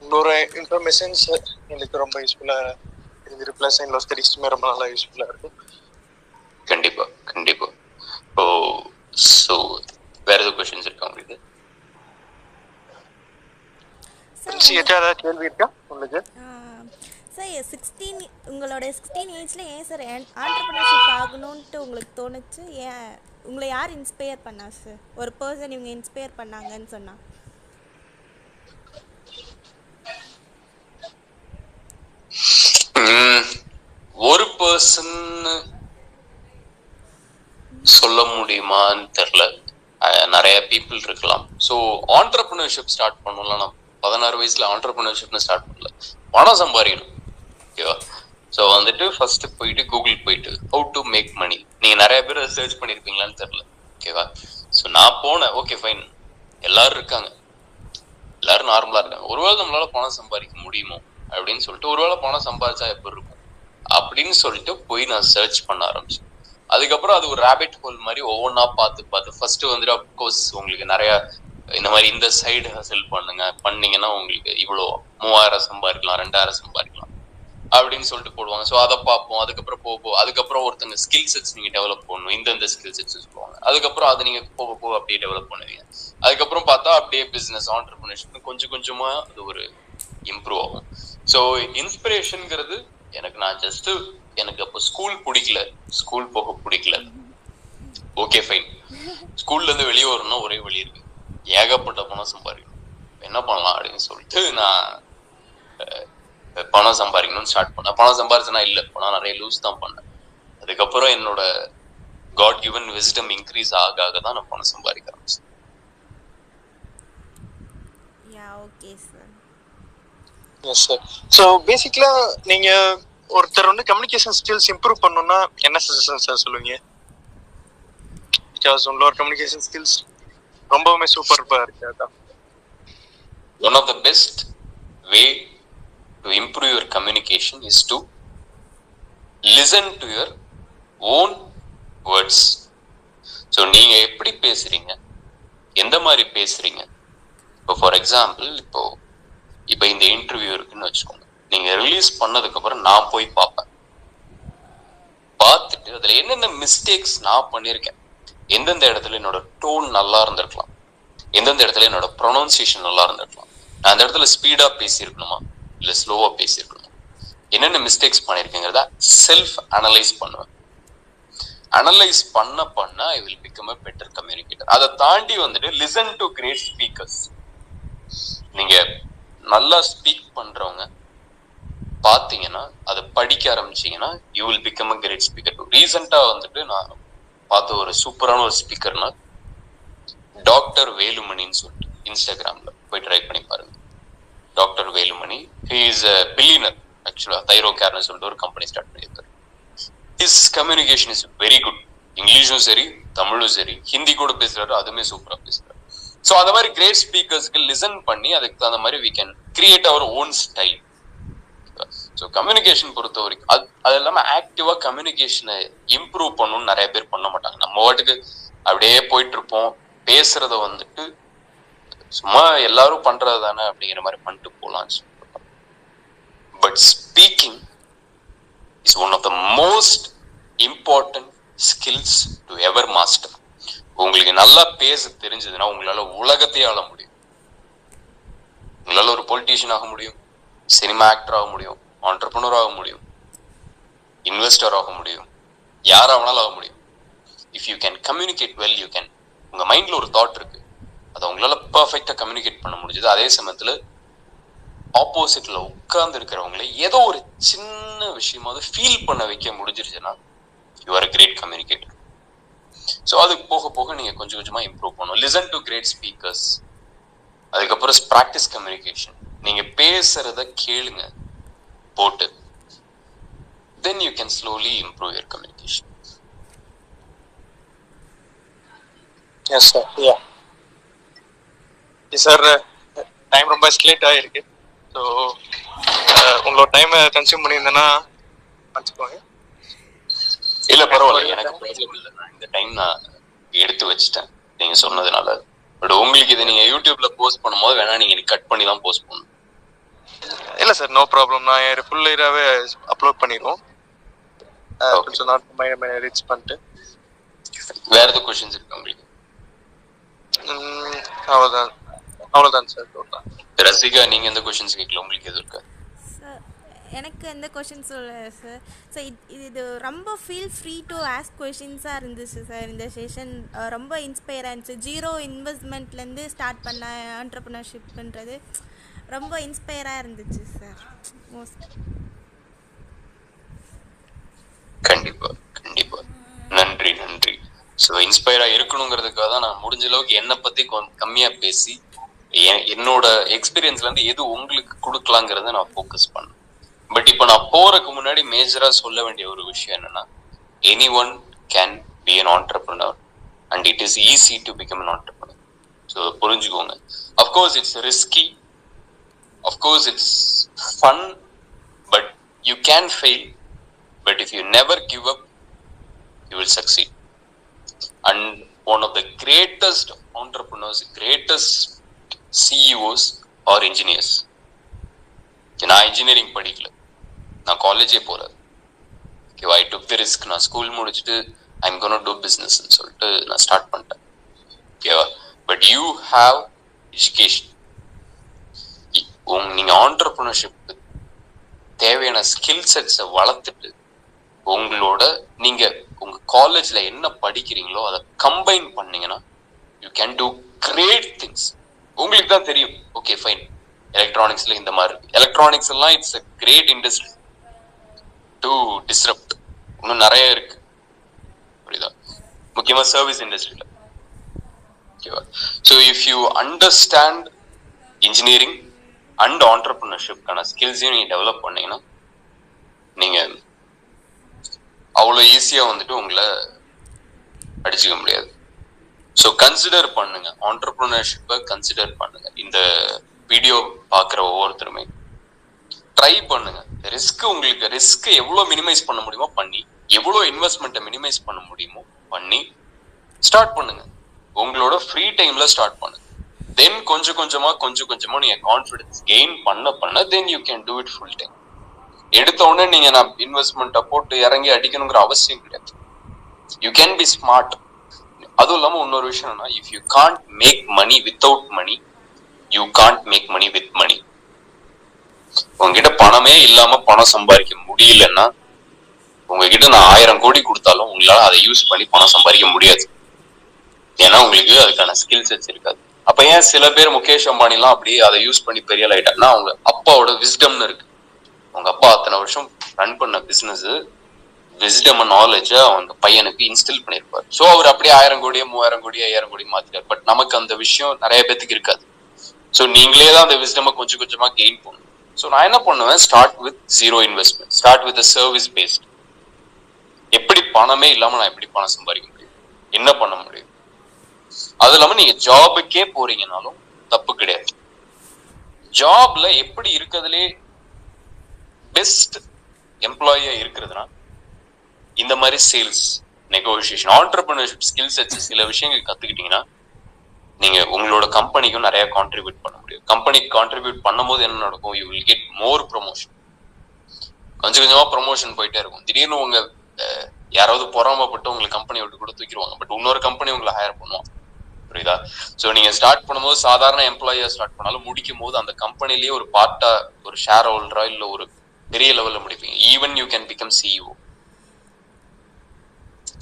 இன்னொரு இன்ஃபர்மேஷன்ஸ் எங்களுக்கு ரொம்ப யூஸ்ஃபுல்லாக இருந்துரு. ப்ளஸ் எங்களோட ஸ்டடீஸுமே ரொம்ப நல்லா யூஸ்ஃபுல்லாக இருக்கும். கண்டிப்பா கண்டிப்பா. ஸோ வேற ஏதாவது கொஸ்டின்ஸ் இருக்கா உங்களுக்கு? ஏதாவது கேள்வி இருக்கா உங்களுக்கு? சார் 16 உங்களோட 16 ஏஜில் ஏன் சார் ஆண்டர்ப்ரனர்ஷிப் ஆகணுன்ட்டு உங்களுக்கு தோணுச்சு? ஏன் உங்களை யார் இன்ஸ்பயர் பண்ணா சார்? ஒரு பர்சன் இவங்க இன்ஸ்பயர் பண்ணாங்கன்னு சொன்னா. ஒரு பர்சன் சொல்ல முடியுமான்னு தெரியல. நிறைய பீப்புள் இருக்கலாம். ஸோ ஆண்டர்ப்ரனர்ஷிப் ஸ்டார்ட் பண்ணலாம். நான் 16 வயசுல ஆண்டர்ப்ரனர்ஷிப்னு ஸ்டார்ட் பண்ணல, பணம் சம்பாதிக்கணும். ஓகேவா? ஸோ வந்துட்டு ஃபர்ஸ்ட் போயிட்டு கூகுள் போயிட்டு ஹவு டு மேக் மணி, நீங்க நிறைய பேர் சர்ச் பண்ணிருப்பீங்களான்னு தெரியல. ஓகேவா? ஸோ நான் போனேன், ஓகே ஃபைன், எல்லாரும் இருக்காங்க, எல்லாரும் நார்மலா இருக்காங்க, ஒருவேளை நம்மளால பணம் சம்பாதிக்க முடியுமோ அப்படின்னு சொல்லிட்டு, ஒருவேளை பணம் சம்பாதிச்சா எப்படி இருக்கும் அப்படின்னு சொல்லிட்டு போய் நான் சர்ச் பண்ண ஆரம்பிச்சேன். அதுக்கப்புறம் அது ஒரு ரேபிட் ஹோல் மாதிரி ஒவ்வொன்றா பார்த்து ஃபர்ஸ்ட் வந்துட்டு அப்கோர்ஸ் உங்களுக்கு நிறைய இந்த மாதிரி இந்த சைடு ஹசல் பண்ணீங்கன்னா உங்களுக்கு இவ்வளோ 3000 சம்பாதிக்கலாம், 2000 சம்பாதிக்கலாம் அப்படின்னு சொல்லிட்டு போடுவாங்க. ஸோ அதை பார்ப்போம். அதுக்கப்புறம் அதுக்கப்புறம் ஒருத்தங்க ஸ்கில் செட்ஸ் நீங்க டெவலப் பண்ணணும், இந்த ஸ்கில் செட்ஸ் சொல்லுவாங்க. அதுக்கப்புறம் அதை நீங்க போக அப்படியே டெவலப் பண்ணுவீங்க. அதுக்கப்புறம் பார்த்தா அப்படியே பிசினஸ் ஆண்டர்பிரினர்ஷிப் கொஞ்சம் கொஞ்சமா அது ஒரு இம்ப்ரூவ் ஆகும். ஸோ இன்ஸ்பிரேஷன்ங்கிறது நான் ஜஸ்ட் எனக்கு அப்போ ஸ்கூல் போக பிடிக்கல. ஓகே ஃபைன், ஸ்கூல்ல இருந்து வெளியே வரணும்னா ஒரே வழி இருக்கு, ஏகப்பட்ட பணம் சம்பாதிக்கணும், என்ன பண்ணலாம் அப்படின்னு சொல்லிட்டு நான் பணம் சம்பாதிக்கணும்னு ஸ்டார்ட் பண்ணேன். பணம் சம்பாதிச்சனா இல்ல, பணம் நிறைய லூஸ் தான் பண்ணேன். அதுக்கப்புறம் என்னோட காட் கிவன் விஸ்டம் இன்க்ரீஸ் ஆக தான் நான் பணம் சம்பாதிக்க ஆரம்பிச்சேன். Okay sir. Yes sir. So basically நீங்க ஒருத்தர் வந்து கம்யூனிகேஷன் ஸ்கில்ஸ் இம்ப்ரூவ் பண்ணணும்னா என்ன சஜஷன் சார் சொல்லுவீங்க? பிகாஸ் உங்களோட கம்யூனிகேஷன் ஸ்கில்ஸ் ரொம்பவுமே சூப்பர்பா இருக்கு. அதான் one of the best way to improve your communication is to listen to your own words. So நீங்க எப்படி பேசுறீங்க, எந்த மாதிரி பேசுறீங்க. இப்போ ஃபார் எக்ஸாம்பிள் இப்போ இந்த இன்டர்வியூ இருக்குன்னு வச்சுக்கோங்க. நீங்க ரிலீஸ் பண்ணதுக்கு அப்புறம் நான் போய் பார்ப்பேன். பார்த்துட்டு அதுல என்னென்ன மிஸ்டேக்ஸ் நான் பண்ணியிருக்கேன், எந்தெந்த இடத்துல என்னோட டோன் நல்லா இருந்திருக்கலாம், எந்தெந்த இடத்துல என்னோட ப்ரொனவுன்சியேஷன் நல்லா இருந்திருக்கலாம், நான் அந்த இடத்துல ஸ்பீடா பேசியிருக்கணுமா இல்ல ஸ்லோவா பேசியிருக்கணுமா, என்னென்ன மிஸ்டேக்ஸ் பண்ணியிருக்கேங்கிறத செல்ஃப் அனலைஸ் பண்ணுவேன். அனலைஸ் பண்ண ஐ will become a better communicator. அதை தாண்டி வந்துட்டு லிசன் டு கிரேட் ஸ்பீக்கர்ஸ். நீங்க நல்லா ஸ்பீக் பண்றவங்க பாத்தீங்கன்னா, அதை படிக்க ஆரம்பிச்சீங்கன்னா you will become a great speaker. ரீசெண்டா வந்துட்டு நான் பார்த்த ஒரு சூப்பரான ஒரு ஸ்பீக்கர்னா டாக்டர் வேலுமணின்னு சொல்லிட்டு இன்ஸ்டாகிராம்ல போய் ட்ரை பண்ணி பாருங்க. Doctor Velumani, he is a billionaire ஆக்சுவலா. தைரோ கேர்னு சொல்லிட்டு ஒரு கம்பெனி ஸ்டார்ட் பண்ணியிருக்காரு. His communication is very good. இங்கிலீஷும் சரி, தமிழும் சரி, ஹிந்தி கூட பேசுறாரு, அதுவுமே சூப்பரா பேசுறாரு. ஸோ அந்த மாதிரி கிரேட் ஸ்பீக்கர்ஸ்க்கு லிசன் பண்ணி அதுக்கு தகுந்த மாதிரி we can create our own style. So communication பொறுத்த வரைக்கும் அது இல்லாமல் ஆக்டிவா கம்யூனிகேஷனை இம்ப்ரூவ் பண்ணணும்னு நிறைய பேர் பண்ண மாட்டாங்க. நம்ம வாட்டுக்கு அப்படியே போயிட்டு இருப்போம், பேசுறத வந்துட்டு சும்மா எல்லாரும் பண்றது தானே அப்படிங்கிற மாதிரி பண்ணிட்டு போகலான்னு சொல்லிட்டு. But speaking is one of the most important skills to ever master. உங்களுக்கு நல்லா பேச தெரிஞ்சதுன்னா உங்களால உலகத்தையே ஆள முடியும். உங்களால ஒரு பொலிட்டீஷியன் ஆக முடியும், சினிமா ஆக்டர் ஆக முடியும், ஆண்டர்பிரனர் ஆக முடியும், இன்வெஸ்டர் ஆக முடியும், யாராவனாலும் ஆக முடியும். If you can communicate well, you can. உங்க மைண்ட்ல ஒரு தாட் இருக்கு, அதை உங்களால பர்ஃபெக்டா கம்யூனிகேட் பண்ண முடிஞ்சது. அதே சமயத்துல ஆப்போசிட்ல உட்கார்ந்து இருக்கிறவங்களை ஏதோ ஒரு சின்ன விஷயமாவது ஃபீல் பண்ண வைக்க முடிஞ்சிருச்சுன்னா you are a great communicator. So அதுக்கு போக போக நீங்க கொஞ்சம் கொஞ்சமா இம்ப்ரூவ் பண்ணணும். Listen to great speakers. அதுக்கப்புறம் ப்ராக்டிஸ் கம்யூனிகேஷன். நீங்க பேசுறத கேளுங்க போட்டு, then you can slowly improve your communication. Yes sir. Yeah sir, time ரொம்ப எஸ்கலேட் ஆகிருக்கு. ஸோ உங்களோட டைமை கன்சியூம் பண்ணியிருந்தேன்னா வச்சுக்கோங்க. இல்ல பரவாயில்ல, எனக்கு ப்ராப்ளம் இல்லை. நான் இந்த டைம் நான் எடுத்து வச்சுட்டேன் நீங்க சொன்னதுனால. பட் உங்களுக்கு இதை நீங்க யூடியூப்ல போஸ்ட் பண்ணும்போது வேணா நீங்க கட் பண்ணி தான் போஸ்ட் பண்ணணும். இல்லை சார், நோ ப்ராப்ளம். நான் ஃபுல் இயராகவே அப்லோட் பண்ணிடுவோம். கொஞ்சம் நாட் ரீச் பண்ணிட்டு. வேற எதுவும் கொஸ்டின்ஸ் இருக்கு உங்களுக்கு? அவ்வளோதான் சார். ரசிகா, நீங்க எந்த கொஸ்டின்ஸ் கேட்கல, உங்களுக்கு எது இருக்கா? சார் எனக்கு எந்த கொஷின்ஸ் இல்லை சார். ஸோ இது ரொம்ப ஃபீல் ஃப்ரீ டு ஆஸ்க் கொஷின்ஸாக இருந்துச்சு சார். இந்த செஷன் ரொம்ப இன்ஸ்பயர் ஆயிருந்துச்சு. 0 இன்வெஸ்ட்மெண்ட்லேருந்து ஸ்டார்ட் பண்ண ஆண்டர்ப்ரனர்ஷிப்ன்றது ரொம்ப இன்ஸ்பயராக இருந்துச்சு சார். மோஸ்ட் கண்டிப்பா கண்டிப்பா நன்றி நன்றி. ஸோ இன்ஸ்பயரா இருக்கணுங்கிறதுக்காக தான் நான் முடிஞ்ச அளவுக்கு என்னை பத்தி கம்மியா பேசி என்னோட எக்ஸ்பீரியன்ஸ்ல இருந்து எது உங்களுக்கு கொடுக்கலாங்கிறத நான் ஃபோக்கஸ் பண்ணேன். பட் இப்போ நான் போறதுக்கு முன்னாடி மேஜரா சொல்ல வேண்டிய ஒரு விஷயம் என்னன்னா, anyone can be an entrepreneur and it is easy to become an entrepreneur. So புரிஞ்சுக்கோங்க. Of course it's risky, of course it's fun, but you can fail. But if you never give up, you will succeed. And one of the greatest entrepreneurs, greatest CEOs are engineers. நான் இன்ஜினியரிங் படிக்கல, நான் காலேஜே போல. ஓகேவா, ஐ டுக் தி ரிஸ்க். நான் ஸ்கூல் முடிச்சுட்டு ஐம் கோனா டூ பிஸ்னஸ்ன்னு சொல்லிட்டு நான் ஸ்டார்ட் பண்ணிட்டேன். ஓகேவா, பட் யூ ஹாவ் எஜுகேஷன். நீங்க ஆண்டர்பிரினர்ஷிப் தேவையான ஸ்கில் செட்ஸை வளர்த்துட்டு உங்களோட நீங்க உங்க காலேஜ்ல என்ன படிக்கிறீங்களோ அதை கம்பைன் பண்ணீங்கன்னா you can do great things. உங்களுக்கு தான் தெரியும். ஓகே ஃபைன், எலக்ட்ரானிக்ஸ்ல இந்த மாதிரி இருக்கு. எலக்ட்ரானிக்ஸ் எல்லாம் it's a great industry to disrupt. இன்னும் நிறைய இருக்கு, புரியுதா? முக்கியமா சர்வீஸ் இண்டஸ்ட்ரியில. ஓகேவா? So if you understand engineering and ஆண்டர்பிரினர்ஷிப்கான ஸ்கில்ஸையும் நீங்க டெவலப் பண்ணீங்கன்னா நீங்க அவ்வளோ ஈஸியா வந்துட்டு உங்களை அடிச்சுக்க முடியாது. ஸோ கன்சிடர் பண்ணுங்க, ஆண்டர்பிரினர்ஷிப்பை கன்சிடர் பண்ணுங்க. இந்த வீடியோ பார்க்குற ஒவ்வொருத்தருமே ட்ரை பண்ணுங்க. ரிஸ்க், உங்களுக்கு ரிஸ்க் எவ்வளோ மினிமைஸ் பண்ண முடியுமோ பண்ணி, எவ்வளோ இன்வெஸ்ட்மெண்ட்டை மினிமைஸ் பண்ண முடியுமோ பண்ணி ஸ்டார்ட் பண்ணுங்க. உங்களோட ஃப்ரீ டைம்ல ஸ்டார்ட் பண்ணுங்க. தென் கொஞ்சம் கொஞ்சமா நீங்க கான்ஃபிடன்ஸ் கெயின் பண்ண தென் you can do it full time. எடுத்த உடனே நீங்க நான் இன்வெஸ்ட்மெண்ட்டை போட்டு இறங்கி அடிக்கணுங்கிற அவசியம் கிடையாது. You can be smart. அதுவும் இல்லாம இன்னொரு விஷயம் என்னன்னா, if you can't make money without money, you can't make money with money. உங்ககிட்ட பணமே இல்லாம பணம் சம்பாதிக்க முடியலன்னா, உங்ககிட்ட நான் 1000 கோடி கொடுத்தாலும் உங்களால அதை யூஸ் பண்ணி பணம் சம்பாதிக்க முடியாது. ஏன்னா உங்களுக்கு அதுக்கான ஸ்கில் செட்ஸ் இருக்காது. அப்ப ஏன் சில பேர் முகேஷ் அம்பானிலாம் அப்படியே அதை யூஸ் பண்ணி பெரிய ஆயிட்டாங்கன்னா, அவங்க அப்பாவோட விஸ்டம்னு இருக்கு. அவங்க அப்பா அத்தனை வருஷம் ரன் பண்ண பிசினஸ் விஸ்டம் நாலேஜ அவங்க பையனுக்கு இன்ஸ்டில் பண்ணிருப்பாரு. ஸோ அவர் அப்படியே 1000 கோடியோ 3000 கோடியோ 5000 கோடி மாத்திட்டார். பட் நமக்கு அந்த விஷயம் நிறைய பேத்துக்கு இருக்காது. ஸோ நீங்களே தான் அந்த விஸ்டமை கொஞ்சம் கொஞ்சமா கெயின் பண்ணணும். ஸோ நான் என்ன பண்ணுவேன், start with 0 investment, start with service paste. எப்படி பணமே இல்லாம நான் எப்படி பணம் சம்பாதிக்க முடியும், என்ன பண்ண முடியும்? அது இல்லாம நீங்க ஜாபுக்கே போறீங்கனாலும் தப்பு கிடையாது. ஜாப்ல எப்படி இருக்கிறதுலே பெஸ்ட் எம்ப்ளாயியா இருக்கிறதுனா இந்த மாதிரி sales, negotiation, entrepreneurship skill sets சில விஷயங்கள் கத்துக்கிட்டீங்கன்னா நீங்க உங்களோட கம்பெனிக்கும் நிறைய கான்ட்ரிபியூட் பண்ண முடியும். கம்பெனிக்கு கான்ட்ரிபியூட் பண்ணும் போது என்ன நடக்கும், you will get more promotion. கொஞ்சம் கொஞ்சமா ப்ரொமோஷன் போயிட்டே இருக்கும். திடீர்னு உங்க யாராவது பொறாமப்பட்டு உங்களுக்கு கம்பெனி விட்டு கூட தூக்கிடுவாங்க. பட் இன்னொரு கம்பெனி உங்களை ஹையர் பண்ணுவாங்க, புரியுதா? ஸோ நீங்க ஸ்டார்ட் பண்ணும்போது சாதாரண எம்ப்ளாயியா ஸ்டார்ட் பண்ணாலும் முடிக்கும் போது அந்த கம்பெனிலேயே ஒரு பார்ட்டா, ஒரு ஷேர் ஹோல்டரா இல்ல ஒரு பெரிய லெவல்ல முடிப்பீங்க. Even you can become CEO.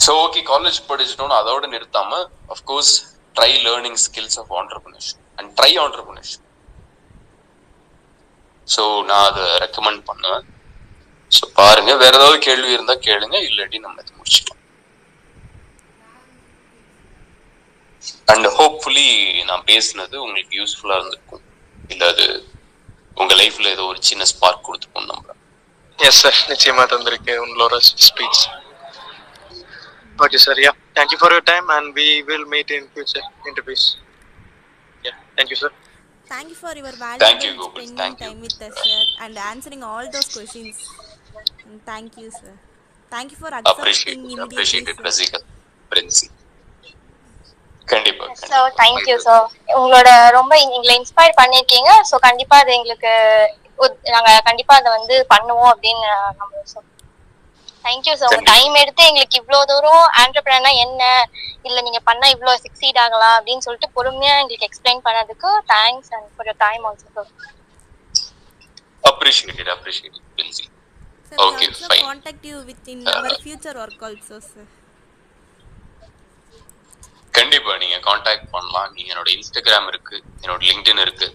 So okay, college படிச்சிட்டோம்னு அதோட நிறுத்தாம of course try learning skills of entrepreneurship and try entrepreneurship. So நான் அதை ரெக்கமெண்ட் பண்ணுவேன். ஸோ பாருங்க, வேற ஏதாவது கேள்வி இருந்தா கேளுங்க, இல்லாட்டி நம்ம இதை முடிச்சுக்கலாம். அண்ட் ஹோப்ஃபுல்லி நான் பேசுனது உங்களுக்கு யூஸ்ஃபுல்லா இருந்திருக்கும், இல்ல அது உங்க லைஃப்ல ஏதோ ஒரு சின்ன ஸ்பார்க் கொடுத்துருக்கும் நம்புறேன். எஸ் சார், நிச்சயமா தந்திருக்கு உங்களோட speech. Okay sir, yeah, thank you for your time and we will meet in future interviews. Yeah, thank you sir. Thank you for your Thank you, valuable Gopal. spending Thank time you. with us, sir, and answering all those questions. And thank you, sir. Thank you for Appreciate accepting it, immediately, appreciate it, sir. Rasika, Princy. கண்டிப்பா. ஸோ தேங்க்யூ சார், உங்களோட ரொம்ப எங்களை இன்ஸ்பயர் பண்ணிருக்கீங்க. ஸோ கண்டிப்பா அது எங்களுக்கு நாங்க கண்டிப்பா அதை வந்து பண்ணுவோம் அப்படின்னு நம்புறோம் சார். தேங்க்யூ சார், உங்க டைம் எடுத்து எங்களுக்கு இவ்வளவு தூரம் ஆண்டர்பிரினர்னா என்ன, இல்ல நீங்க பண்ணா இவ்வளவு சக்சீட் ஆகலாம் அப்படின்னு சொல்லிட்டு பொறுமையா எங்களுக்கு எக்ஸ்பிளைன் பண்ணதுக்கு thanks and for your time also sir. Appreciate it. Princey. Sir, Okay, we also fine. contact you within our future work also, sir. கண்டிப்பா நீங்க காண்டாக்ட் பண்ணலாம். நீங்க என்னோட இன்ஸ்டாகிராம் இருக்கு, என்னோட லிங்க்டின் இருக்கு,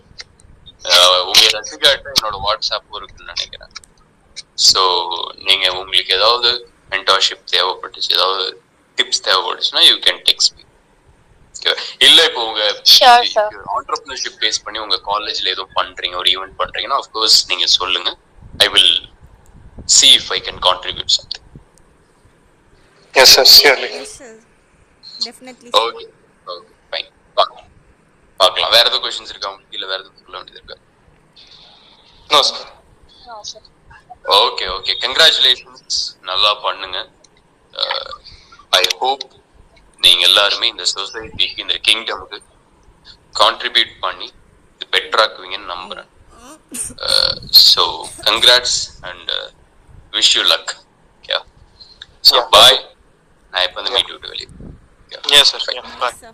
உங்க ரசிகாட்ட என்னோட வாட்ஸ்அப்பும் இருக்குன்னு நினைக்கிறேன். ஸோ நீங்க உங்களுக்கு ஏதாவது மென்டார்ஷிப் தேவைப்பட்டுச்சு, ஏதாவது டிப்ஸ் தேவைப்பட்டுச்சுன்னா யூ கேன் டெக்ஸ்ட் மீ. இல்ல இப்போ உங்க ஆண்டர்பிரினர்ஷிப் பேஸ் பண்ணி உங்க காலேஜ்ல ஏதோ பண்றீங்க, ஒரு ஈவென்ட் பண்றீங்கன்னா ஆஃப் கோர்ஸ் நீங்க சொல்லுங்க. I will see if I can contribute something. Yes, sir. Surely. Yes, sir. Definitely. Okay. Okay. Fine. பார்க்கலாம். வேற ஏதாவது क्वेश्चंस இருக்கா உங்களுக்கு? இல்ல வேற ஏதாவது சொல்ல வேண்டியது இருக்கா? No, sir. No, sir. Okay okay, congratulations, நல்லா பண்ணுங்க. ஐ ஹோப் நீங்க எல்லாருமே இந்த சொசைட்டிக்கு, இந்த கிங்டமுக்கு கான்ட்ரிபியூட் பண்ணி இது பெட்டராக்குவீங்கன்னு நம்புறேன். So congrats and wish you luck. So bye. நான் இப்போ வந்து மீட் விட்டு வெளியே. Yes, sir. Yeah. Bye. Sir.